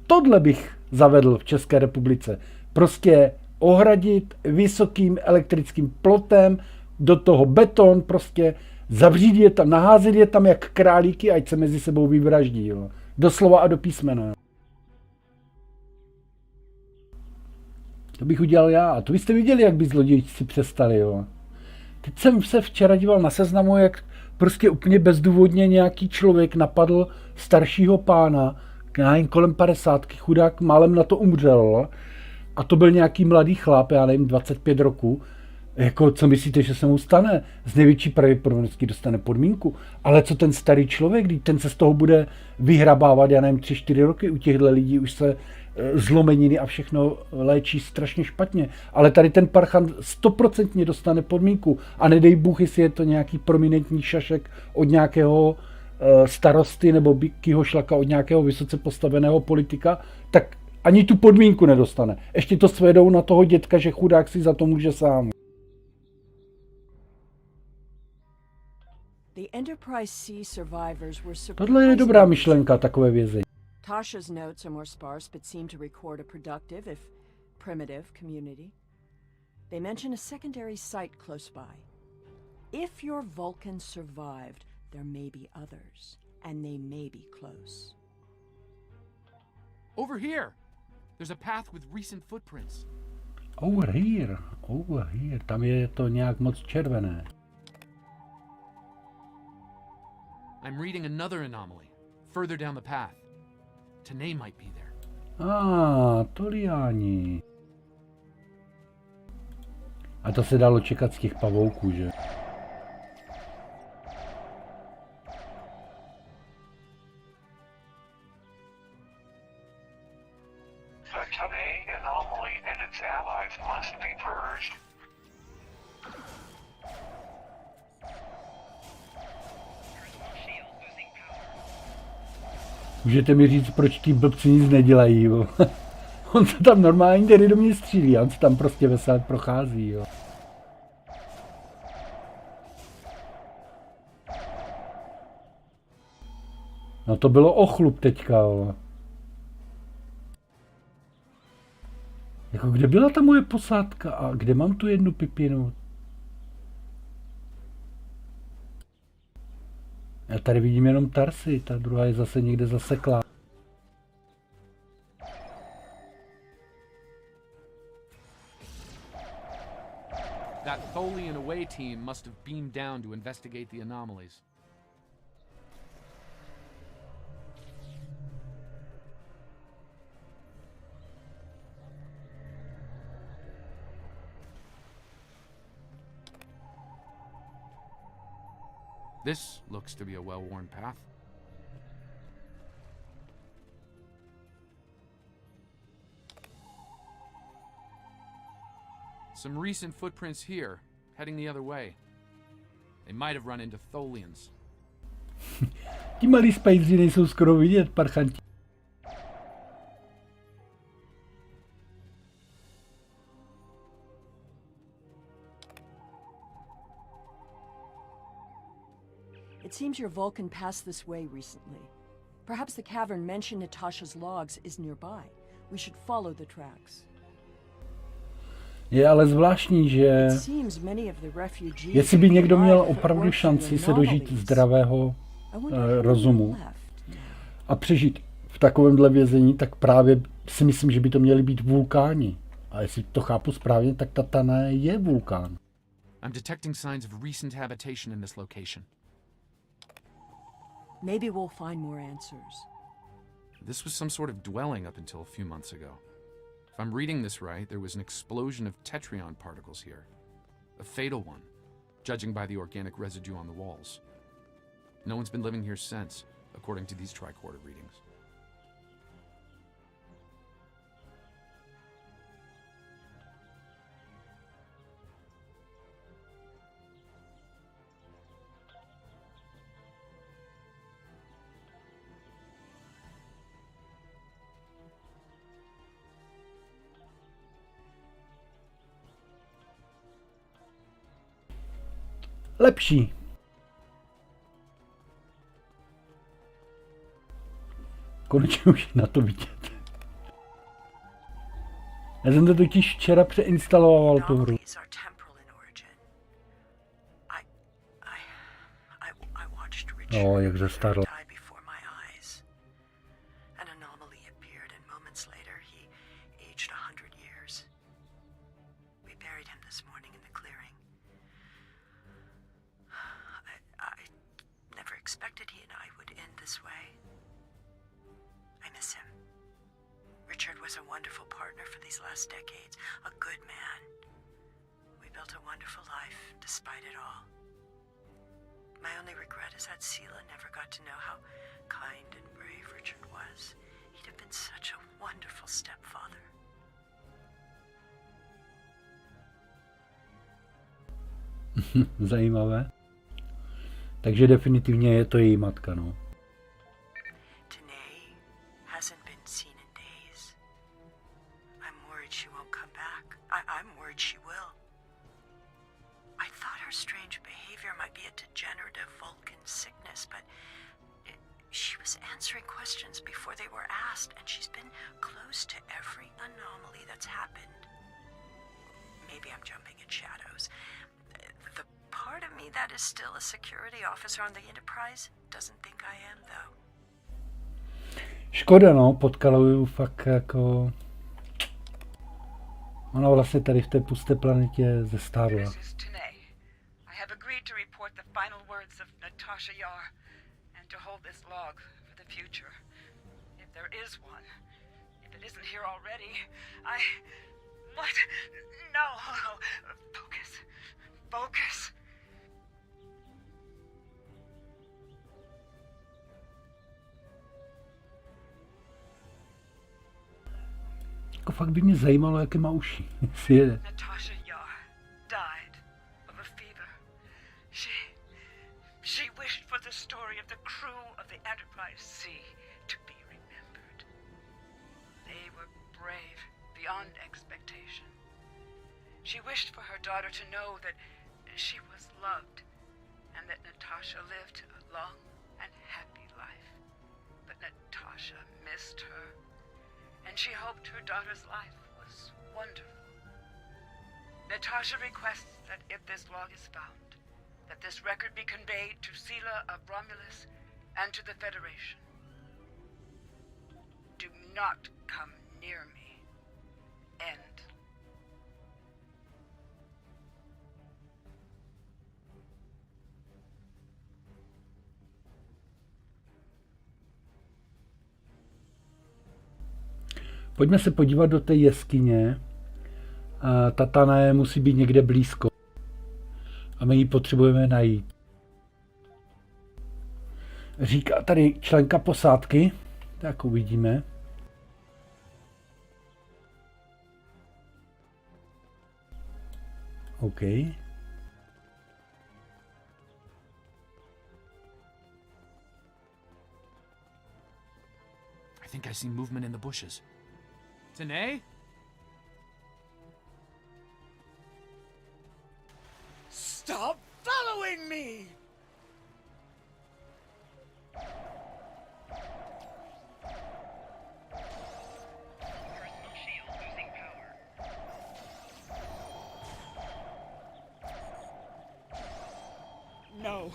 Tohle bych zavedl v České republice. Prostě ohradit vysokým elektrickým plotem, do toho beton, prostě zavřít je tam, naházet je tam jak králíky, ať se mezi sebou vyvraždí. Jo. Doslova a do písmena. To bych udělal já. A to byste viděli, jak by zlodějci přestali. Jo. Teď jsem se včera díval na Seznamu, jak prostě úplně bezdůvodně nějaký člověk napadl staršího pána, kolem 50, chudák málem na to umřel. A to byl nějaký mladý chlap, já nevím, 25 roků. Jako, co myslíte, že se mu stane? Z největší pravděpodobností dostane podmínku. Ale co ten starý člověk, když ten se z toho bude vyhrabávat, já nevím, 3-4 roky, u těchto lidí už se zlomeniny a všechno léčí strašně špatně. Ale tady ten parchant 100% dostane podmínku. A nedej Bůh, jestli je to nějaký prominentní šašek od nějakého starosty nebo bykýho šlaka od nějakého vysoce postaveného politika, tak ani tu podmínku nedostane. Ještě to svedou na toho dětka, že chudák si za to může sám. Tohle je dobrá myšlenka, takové vězení. Tasha's notes are more sparse but seem to record a productive, if primitive, community. They mention a secondary site close by. If your Vulcan survived, there may be others, and they may be close. Over here! There's a path with recent footprints. Over here. Tam je to nějak moc červené. I'm reading another anomaly, further down the path. Tanae might be there. Toliáni. A to se dalo čekat z těch pavouků, že? The Tanae anomaly and its allies must be purged. Můžete mi říct, proč ti blbci nic nedělají, jo? On se tam normálně tady do mě střílí, on se tam prostě veselé prochází, jo. No to bylo ochlup teďka, jo. Jako kde byla ta moje posádka a kde mám tu jednu pipinu? Já tady vidím jenom Tarsi, ta druhá je zase někde zaseklá. team must have beamed down to investigate the anomalies. This looks to be a well-worn path. Some recent footprints here, heading the other way. They might have run into Tholians. Ti malí spejzi nejsou skoro vidět, parchanti. It seems your Vulcan passed this way recently. Perhaps the cavern mentioned Natasha's logs is nearby. We should follow the tracks. Je ale zvláštní, že jestli by někdo měl opravdu šanci se dožít zdravého rozumu a přežít v takovémhle vězení, tak právě si myslím, že by to měli být vulkáni. A jestli to chápu správně, tak Tatané je vulkán. I'm detecting signs of recent habitation in this location. Maybe we'll find more answers. This was some sort of dwelling up until a few months ago. If I'm reading this right, there was an explosion of tetrion particles here. A fatal one, judging by the organic residue on the walls. No one's been living here since, according to these tricorder readings. Lepší. Konečně už na to vidět. Já jsem to totiž včera přeinstaloval tu hru. No, jak zastarl. Expected he and I would end this way. I miss him. Richard was a wonderful partner for these last decades, a good man. We built a wonderful life despite it all. My only regret is that Sela never got to know how kind and brave Richard was. He'd have been such a wonderful stepfather. Zajímavé. Takže definitivně je to její matka, no. Tanae hasn't been seen in days. I'm worried she won't come back. I'm worried she will. I thought her strange behavior might be a degenerative Vulcan sickness, but she was answering questions before they were asked, and she's been close to every anomaly that's happened. Maybe I'm jumping at shadows. The part of me that is still a security officer on the Enterprise doesn't think I am, though. Škoda, no, potkala ju fakt jako... Ona vlastně tady v té pusté planetě zestárla. I have agreed to report the final words of Natasha Yar and to hold this log for the future. If there is one, if it isn't here already, What? No. Focus. Focus. Jako fakt by mě zajímalo, jaké má uši. Jestli je... Natasha Yar died of a fever. She wished for the story of the crew of the Enterprise C to be remembered. They were brave beyond expectation. She wished for her daughter to know that she was loved and that Natasha lived a long and happy life. But Natasha missed her, and she hoped her daughter's life was wonderful. Natasha requests that if this log is found, that this record be conveyed to Sela of Romulus and to the Federation. Do not come near me. End. Pojďme se podívat do té jeskyně. Tatane musí být někde blízko. A my ji potřebujeme najít. Říká tady členka posádky. Tak uvidíme. OK. I think I see movement in the bushes. Tanae? Stop following me! Personal shield losing power. No,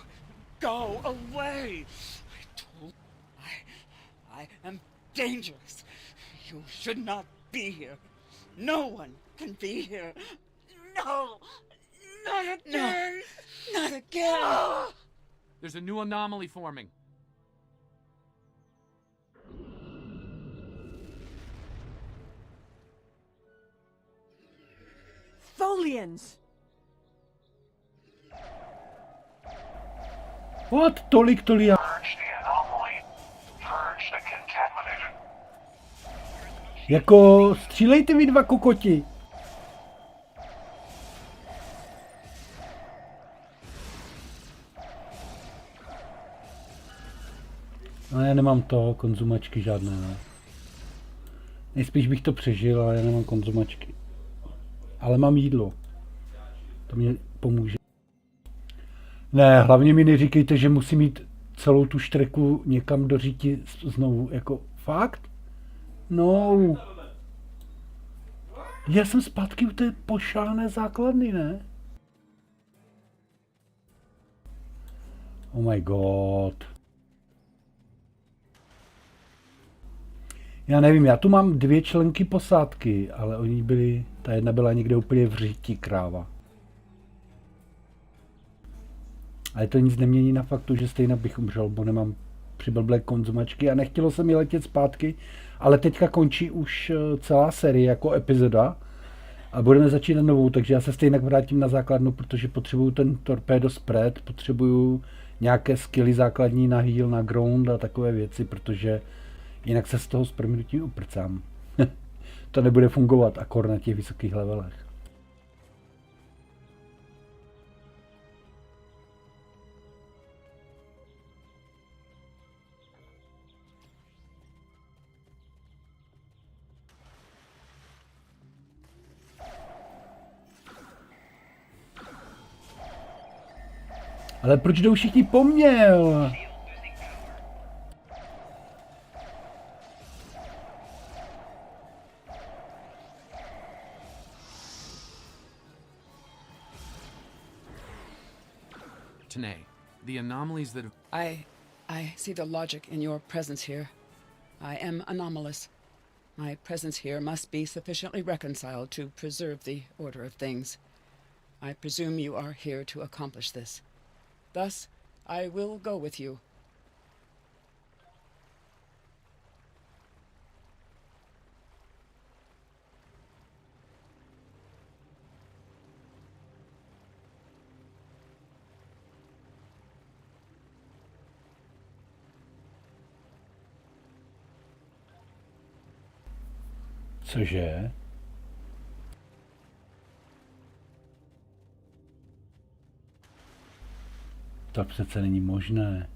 go away! I am dangerous. You should not be here. No one can be here. No! Not again! No, not again! There's a new anomaly forming. Tholians! What? Tolik tolia. Purge the anomaly. Purge the contaminated. Jako střílejte vy dva kokoti. No já nemám to, konzumačky žádné, ne. Nejspíš bych to přežil, ale já nemám konzumačky. Ale mám jídlo. To mě pomůže. Ne, hlavně mi neříkejte, že musím mít celou tu štreku někam do říti znovu. Jako, fakt? No. Já jsem zpátky u té pošálené základny, ne? Oh my god. Já nevím, já tu mám 2 členky posádky, ale oni byli, ta jedna byla někde úplně v říti, kráva. Ale to nic nemění na faktu, že stejně bych umřel, bo nemám přiblblé konzumačky a nechtělo se mi letět zpátky, ale teďka končí už celá série jako epizoda a budeme začínat novou, takže já se stejně vrátím na základnu, protože potřebuju ten torpedo spread, potřebuju nějaké skilly základní na heal, na ground a takové věci, protože jinak se z toho s prominutím uprcám. To nebude fungovat akor na těch vysokých levelech. Ale proč jdou všichni po mně? Tanae, the anomalies that have... I see the logic in your presence here. I am anomalous. My presence here must be sufficiently reconciled to preserve the order of things. I presume you are here to accomplish this. Thus, I will go with you. Cože? To přece není možné.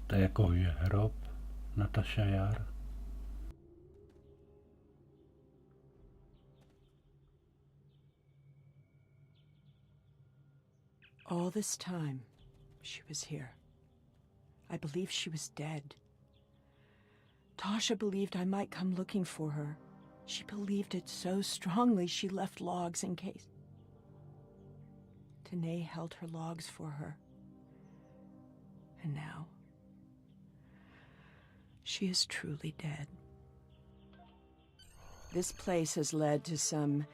To je jako hrob Natasha Jar. All this time, she was here. I believed she was dead. Tasha believed I might come looking for her. She believed it so strongly she left logs in case. Tanae held her logs for her. And now, she is truly dead. This place has led to some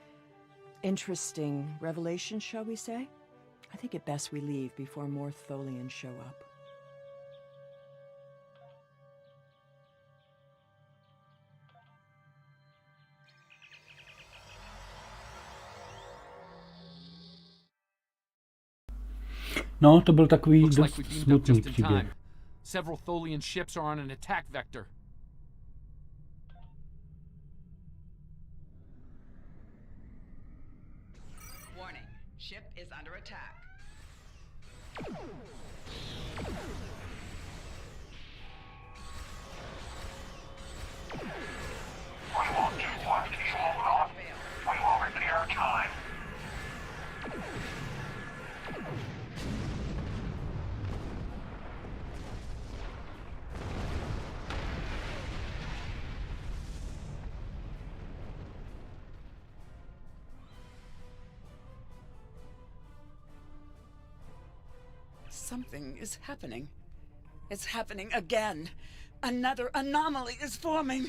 interesting revelations, shall we say? I think it best we leave before more Tholians show up. No, to byl takový Looks like dost we beamed up smutný just in příběh. time. Several Tholian ships are on an attack vector. Warning. Ship is under attack. We will do what you want. We will repair time. Something is happening. It's happening again. Another anomaly is forming.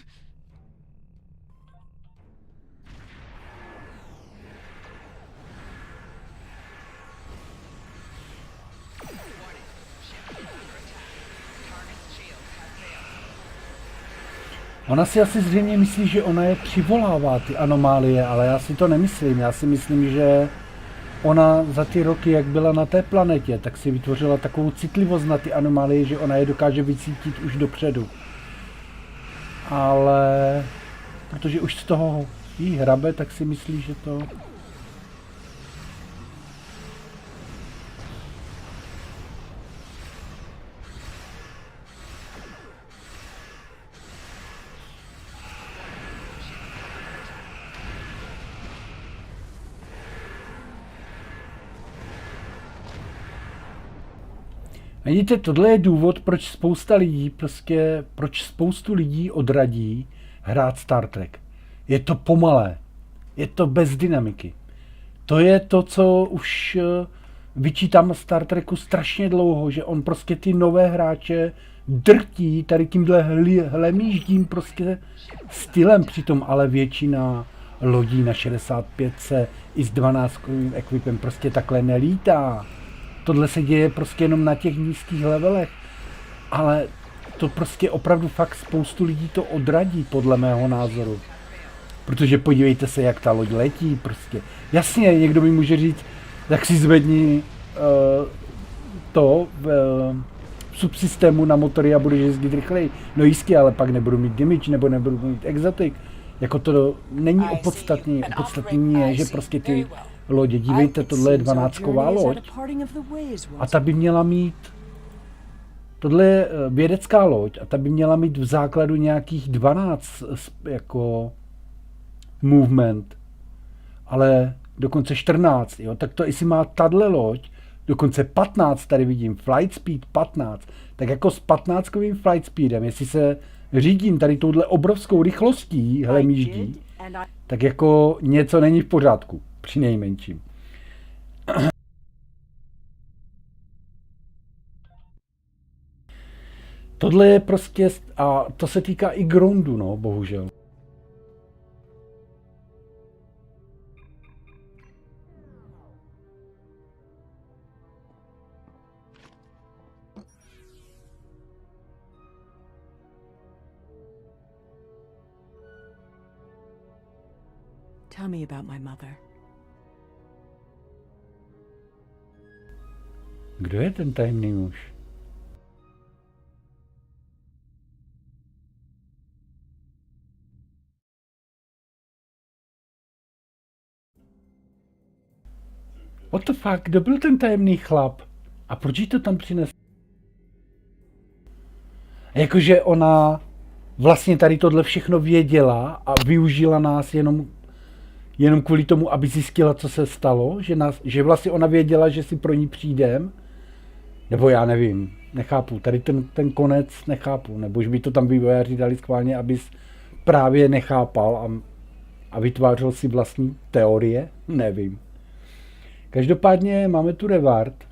Ona si asi zřejmě myslí, že ona je přivolává ty anomálie, ale já si to nemyslím. Já si myslím, že ona za ty roky, jak byla na té planetě, tak si vytvořila takovou citlivost na ty anomálie, že ona je dokáže vycítit už dopředu. Ale protože už z toho jí hrabe, tak si myslí, že to... Vidíte, tohle je důvod, proč spoustu lidí odradí hrát Star Trek. Je to pomalé, je to bez dynamiky. To je to, co už vyčítám Star Treku strašně dlouho, že on prostě ty nové hráče drtí tady tímhle hlemíždím prostě stylem, přitom ale většina lodí na 65 se i s 12kovým ekvipem prostě takhle nelítá. Tohle se děje prostě jenom na těch nízkých levelech, ale to prostě opravdu fakt spoustu lidí to odradí, podle mého názoru. Protože podívejte se, jak ta loď letí prostě. Jasně, někdo mi může říct, tak si zvedni v subsystému na motory a budeš jezdit rychleji. No jistě, ale pak nebudu mít damage, nebo nebudu mít exotic. Jako to není opodstatnění. Opodstatnění je, že prostě ty lodě, dívejte, tohle je 12ková loď a ta by měla mít, tohle je vědecká loď a ta by měla mít v základu nějakých 12 jako movement, ale dokonce 14, jo, tak to jestli má tahle loď, dokonce 15, tady vidím, flight speed 15, tak jako s 15kovým flight speedem, jestli se řídím tady touhle obrovskou rychlostí hlemíždí, tak jako něco není v pořádku, při nejmenším. Tohle je prostě, a to se týká i groundu, no, bohužel. Tell me about my mother. Kdo je ten tajemný muž? What the fuck, kdo byl ten tajemný chlap? A proč jí to tam přinesl? Jakože ona vlastně tady tohle všechno věděla a využila nás jenom kvůli tomu, aby zjistila, co se stalo? Že vlastně ona věděla, že si pro ní přijdem? Nebo já nevím, nechápu. Tady ten konec nechápu. Nebo už by to tam vývojáři dali schválně, abys právě nechápal a vytvářel si vlastní teorie? Nevím. Každopádně máme tu revart.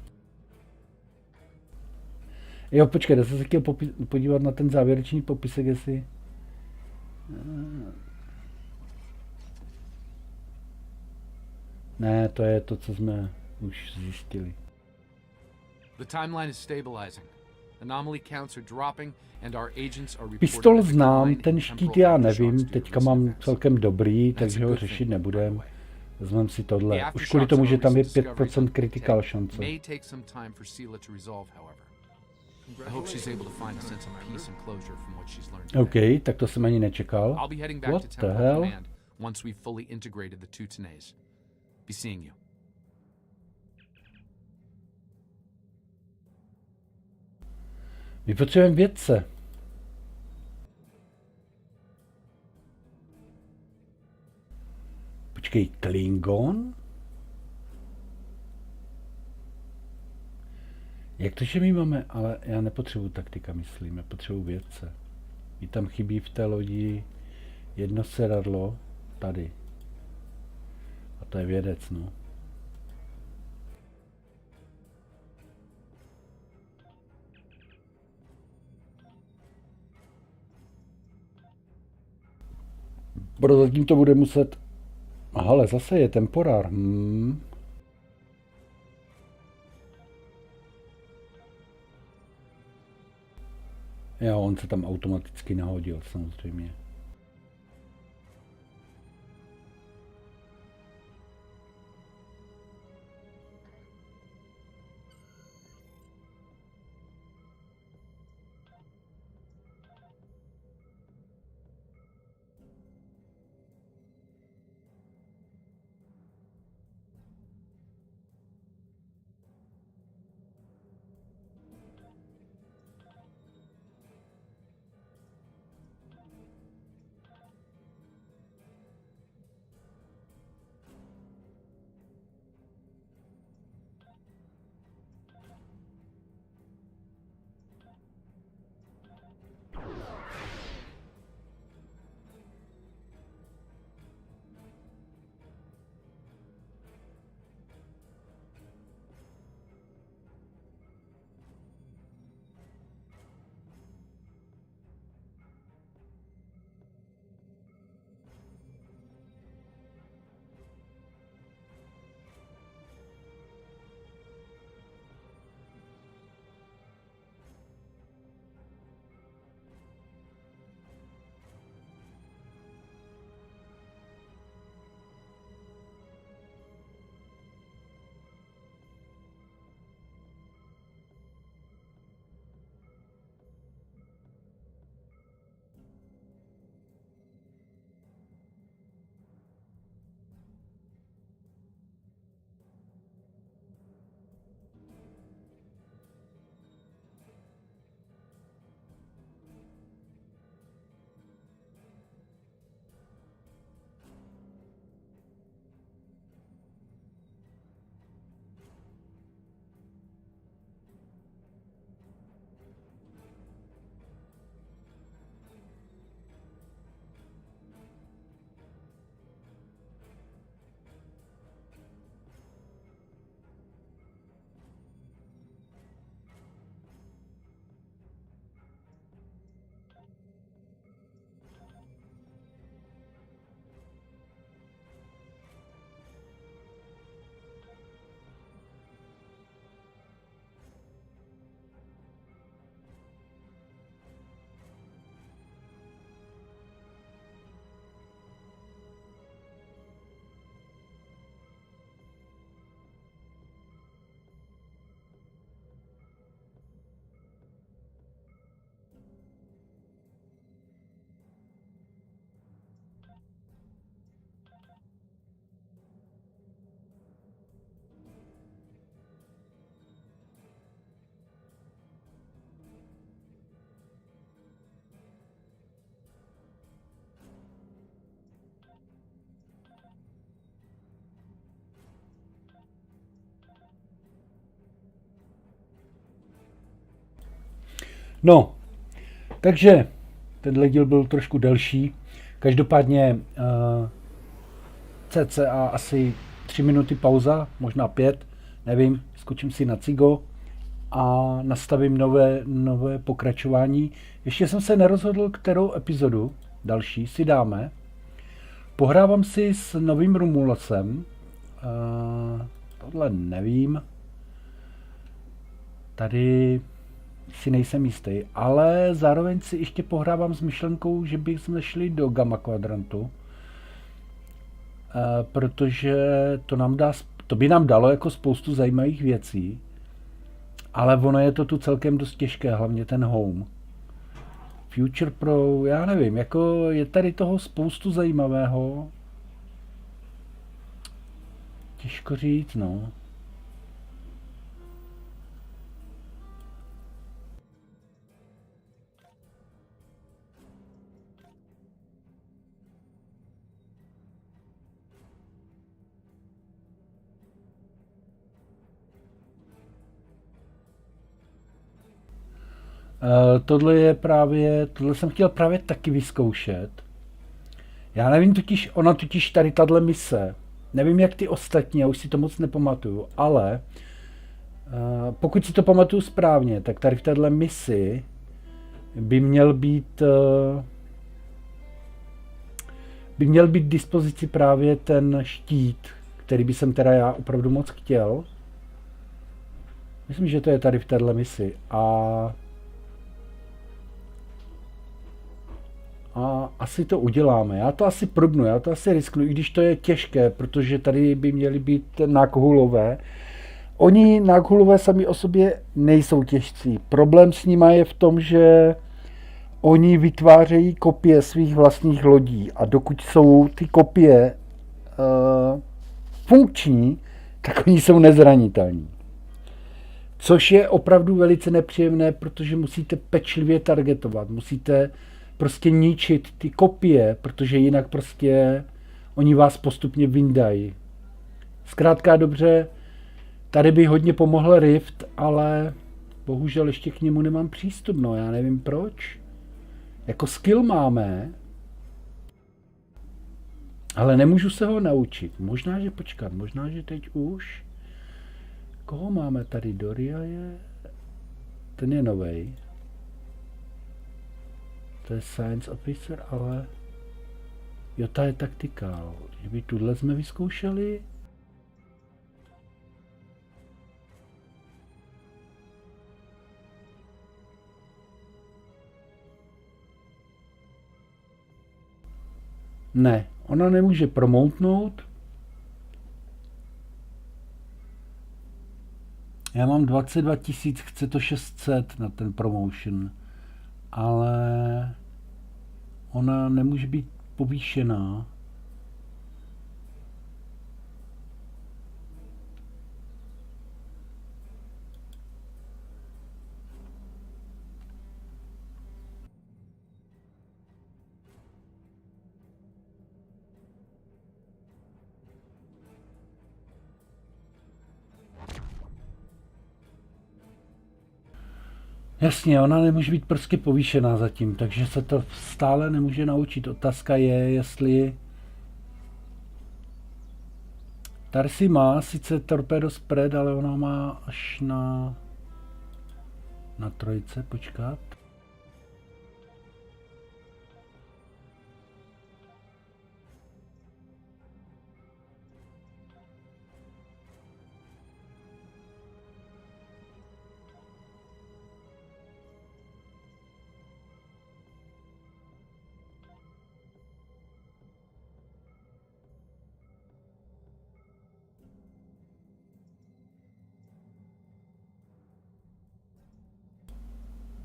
Jo, počkej, já jsem se chtěl podívat na ten závěrečný popisek, jestli... Ne, to je to, co jsme už zjistili. The timeline is stabilizing. Anomaly counts are dropping and our agents are reporting Pistol a znám, decline ten in štít temporal já aftershocks nevím, due to teďka recent mám events. celkem dobrý, That's takže a ho good řešit thing, nebudem. Vezmeme si tohle. The Už kvůli aftershocks tomu, of že our tam je recent discoveries 5% on critical Tech šance. may take some time for Sela to resolve, however. I hope she's able to find a sense of peace and closure from what she's learned today. OK, tak to jsem ani nečekal. I'll be heading back What to the Temporal hell? Command once we've fully integrated the two Tenays. Be seeing you. My potřebujeme vědce. Počkej, Klingon? Jak to, že my máme, ale já nepotřebuji taktika, myslím, já potřebuji vědce. Mi tam chybí v té lodi jedno sedadlo, tady. A to je vědec, no. Prozatím to bude muset... Ale zase je temporár. Jo, on se tam automaticky nahodil, samozřejmě. No, takže tenhle díl byl trošku delší. Každopádně cca asi 3 minuty pauza, možná 5, nevím, skočím si na cigo a nastavím nové pokračování. Ještě jsem se nerozhodl, kterou epizodu další si dáme. Pohrávám si s novým Romulusem. Tohle nevím. Tady si nejsem jistý, ale zároveň si ještě pohrávám s myšlenkou, že bychom šli do gamma kvadrantu, protože to by nám dalo jako spoustu zajímavých věcí, ale ono je to tu celkem dost těžké, hlavně ten home. Future Pro, já nevím, jako je tady toho spoustu zajímavého. Těžko říct, no. Tohle jsem chtěl právě taky vyzkoušet. Já nevím ona totiž tady tahle mise, nevím jak ty ostatní, já už si to moc nepamatuju, ale pokud si to pamatuju správně, tak tady v téhle misi by měl být k dispozici právě ten štít, který by jsem teda já opravdu moc chtěl. Myslím, že to je tady v téhle misi a asi to uděláme. Já to asi probnu, já to asi risknu, i když to je těžké, protože tady by měly být nákhulové. Oni nákhulové sami o sobě nejsou těžcí. Problém s nimi je v tom, že oni vytvářejí kopie svých vlastních lodí a dokud jsou ty kopie funkční, tak oni jsou nezranitelní. Což je opravdu velice nepříjemné, protože musíte pečlivě targetovat, musíte prostě ničit ty kopie, protože jinak prostě oni vás postupně vyndají. Zkrátka dobře, tady by hodně pomohl Rift, ale bohužel ještě k němu nemám přístup, no já nevím proč. Jako skill máme, ale nemůžu se ho naučit. Možná, že počkat, možná, že teď už. Koho máme tady? Doria ten je novej. To je Science Officer, ale jo, ta je taktikál. Kdyby tuhle jsme vyzkoušeli. Ne, ona nemůže promoutnout. Já mám 22 000, chce to 600 na ten promotion. Ale ona nemůže být povýšená. Jasně, ona nemůže být prostě povýšená zatím, takže se to stále nemůže naučit. Otázka je, jestli Tarsi má sice torpedo spread, ale ona má až na trojce, počkat.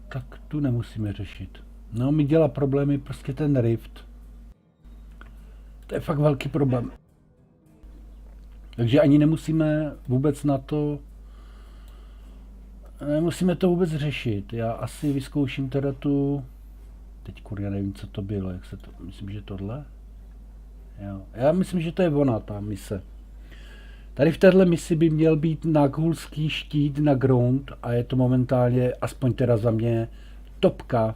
Tak tu nemusíme řešit. No, mi dělá problémy prostě ten Rift. To je fakt velký problém. Takže ani nemusíme vůbec nemusíme to vůbec řešit. Já asi vyzkouším teda teď kurňa nevím, co to bylo, myslím, že tohle? Jo. Já myslím, že to je ona, ta mise. Tady v téhle misi by měl být nákhulský štít na ground a je to momentálně, aspoň teda za mě, topka.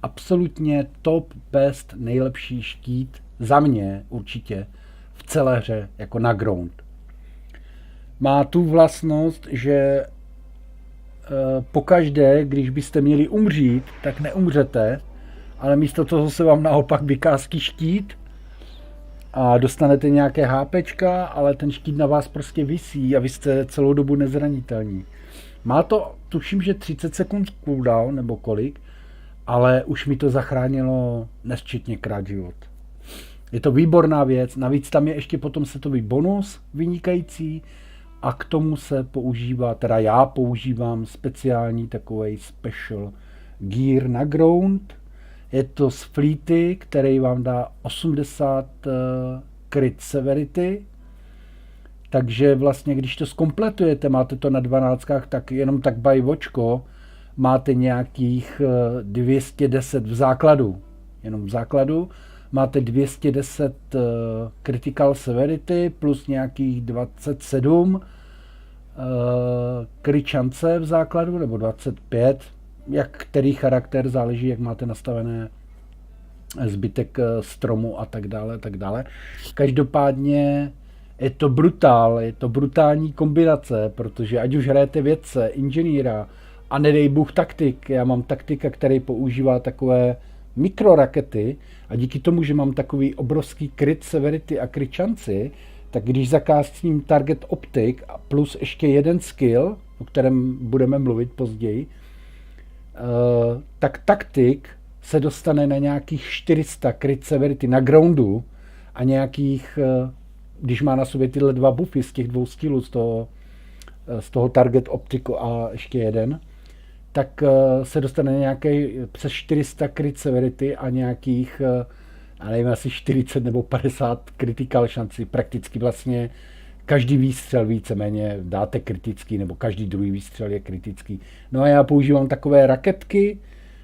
Absolutně top, best, nejlepší štít, za mě určitě, v celé hře, jako na ground. Má tu vlastnost, že pokaždé, když byste měli umřít, tak neumřete, ale místo toho se vám naopak vykáský štít a dostanete nějaké HPčka, ale ten štít na vás prostě visí a vy jste celou dobu nezranitelní. Má to, tuším, že 30 sekund cooldown, nebo kolik, ale už mi to zachránilo nesčetněkrát život. Je to výborná věc, navíc tam je ještě potom setový bonus vynikající a k tomu se používá, teda já používám speciální takovej special gear na ground. Je to z fleety, který vám dá 80 crit severity, takže vlastně, když to zkompletujete, máte to na 12, tak jenom tak by vočko, máte nějakých 210 v základu. Jenom v základu máte 210 critical severity plus nějakých 27 crit šance v základu, nebo 25, jak který charakter, záleží, jak máte nastavené zbytek stromu a tak dále, a tak dále. Každopádně je to brutální kombinace, protože ať už hrajete vědce, inženýra a nedej Bůh taktik, já mám taktika, který používá takové mikrorakety a díky tomu, že mám takový obrovský crit severity a crit šanci, tak když zakástím target optik a plus ještě jeden skill, o kterém budeme mluvit později, tak taktik se dostane na nějakých 400 crit severity na groundu a nějakých, když má na sobě tyhle dva buffy z těch dvou skillů, z toho target optiku a ještě jeden, tak se dostane na nějaké přes 400 crit severity a nějakých, já nevím, asi 40 nebo 50 critical šanci. Prakticky vlastně každý výstřel víceméně dáte kritický, nebo každý druhý výstřel je kritický. No a já používám takové raketky,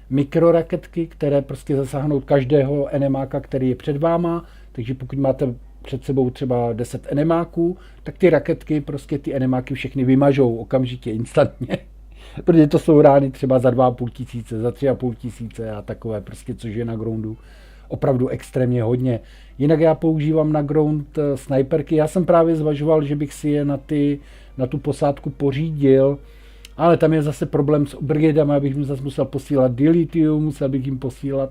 mikroraketky, které prostě zasáhnou každého enemáka, který je před váma, takže pokud máte před sebou třeba 10 enemáků, tak ty raketky prostě ty enemáky všechny vymažou okamžitě, instantně. Protože to jsou rány třeba za 2,5 tisíce, za 3,5 tisíce a takové prostě, což je na groundu opravdu extrémně hodně. Jinak já používám na ground sniperky. Já jsem právě zvažoval, že bych si je na tu posádku pořídil, ale tam je zase problém s upgradama, abych jim zase musel posílat dilithium, musel bych jim posílat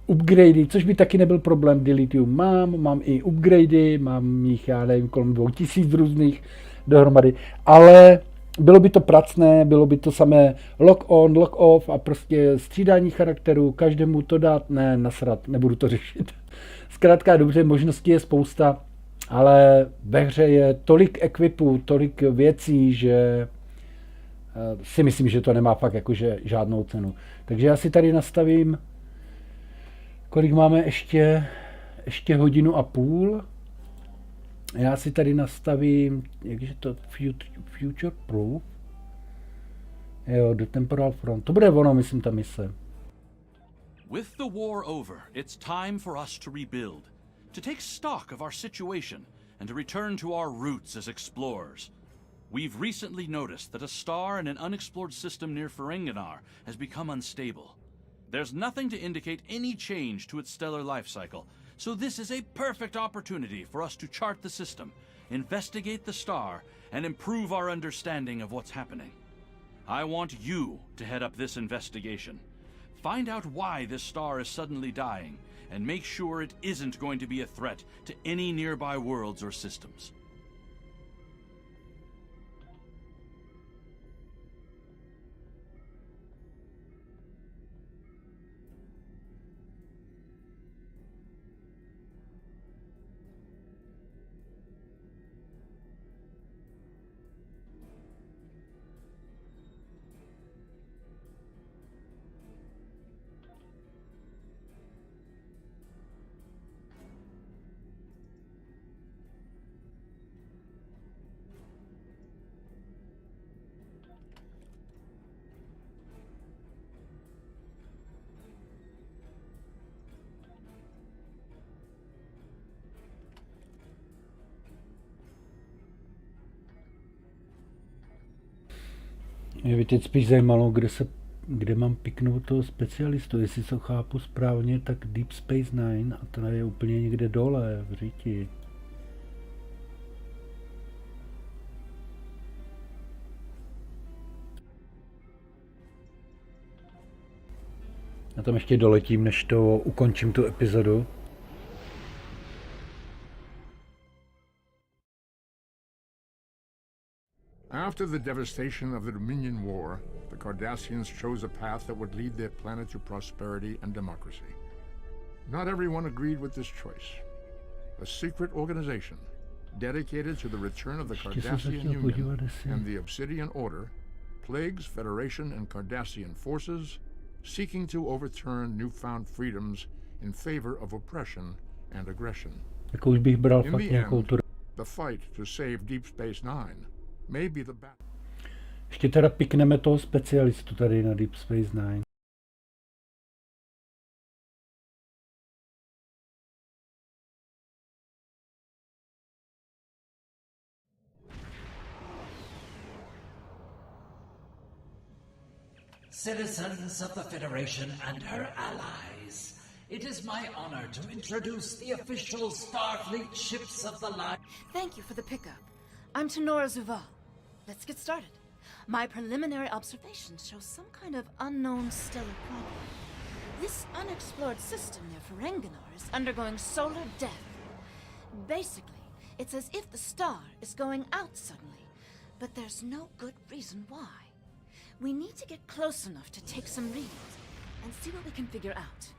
upgradey, což by taky nebyl problém. Dilithium mám i upgradey, mám jich, já nevím, kolem 2000 různých dohromady, ale bylo by to pracné, bylo by to samé lock on, lock off a prostě střídání charakterů, každému to dát, ne, nasrat, nebudu to řešit. Zkrátka dobře, možností je spousta, ale ve hře je tolik equipů, tolik věcí, že si myslím, že to nemá fakt jakože žádnou cenu. Takže já si tady nastavím, kolik máme ještě 1,5 hodiny. Já si tady nastavím, jakže to Future Proof. Jo, do Temporal Front. To bude ono, myslím, ta mise. With the war over, it's time for us to rebuild, to take stock of our situation, and to return to our roots as explorers. We've recently noticed that a star in an unexplored system near Ferenginar has become unstable. There's nothing to indicate any change to its stellar life cycle, so this is a perfect opportunity for us to chart the system, investigate the star, and improve our understanding of what's happening. I want you to head up this investigation. Find out why this star is suddenly dying, and make sure it isn't going to be a threat to any nearby worlds or systems. Mě by teď spíš zajímalo, kde mám piknout toho specialistu. Jestli to chápu správně, tak Deep Space Nine a to je úplně někde dole, v říti. Já tam ještě doletím, než to ukončím tu epizodu. After the devastation of the Dominion War, the Cardassians chose a path that would lead their planet to prosperity and democracy. Not everyone agreed with this choice. A secret organization dedicated to the return of the Cardassian Union and the Obsidian Order plagues Federation and Cardassian forces, seeking to overturn newfound freedoms in favor of oppression and aggression. Jako už bych bral In fakt the nějakou end, tu... the fight to save Deep Space Nine may be the battle. Ještě teda pikneme toho specialistu tady na Deep Space Nine. Citizens of the Federation and her allies, it is my honor to introduce the official Starfleet ships of the line. Thank you for the pickup. I'm Tenora Zuval. Let's get started. My preliminary observations show some kind of unknown stellar problem. This unexplored system near Ferenginar is undergoing solar death. Basically, it's as if the star is going out suddenly, but there's no good reason why. We need to get close enough to take some readings and see what we can figure out.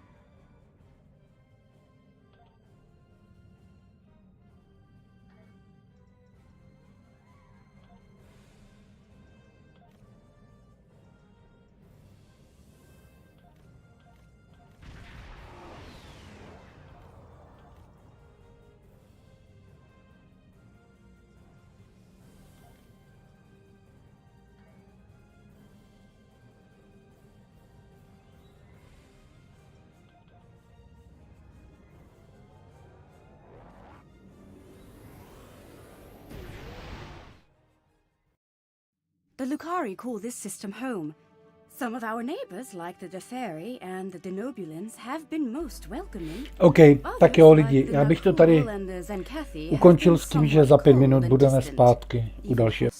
The Lucari call this system home. Some of our neighbors, like the Deferi and the Denobulans, have been most welcoming. OK, tak jo lidi, já bych to tady ukončil s tím, že za 5 minut budeme zpátky u dalšího.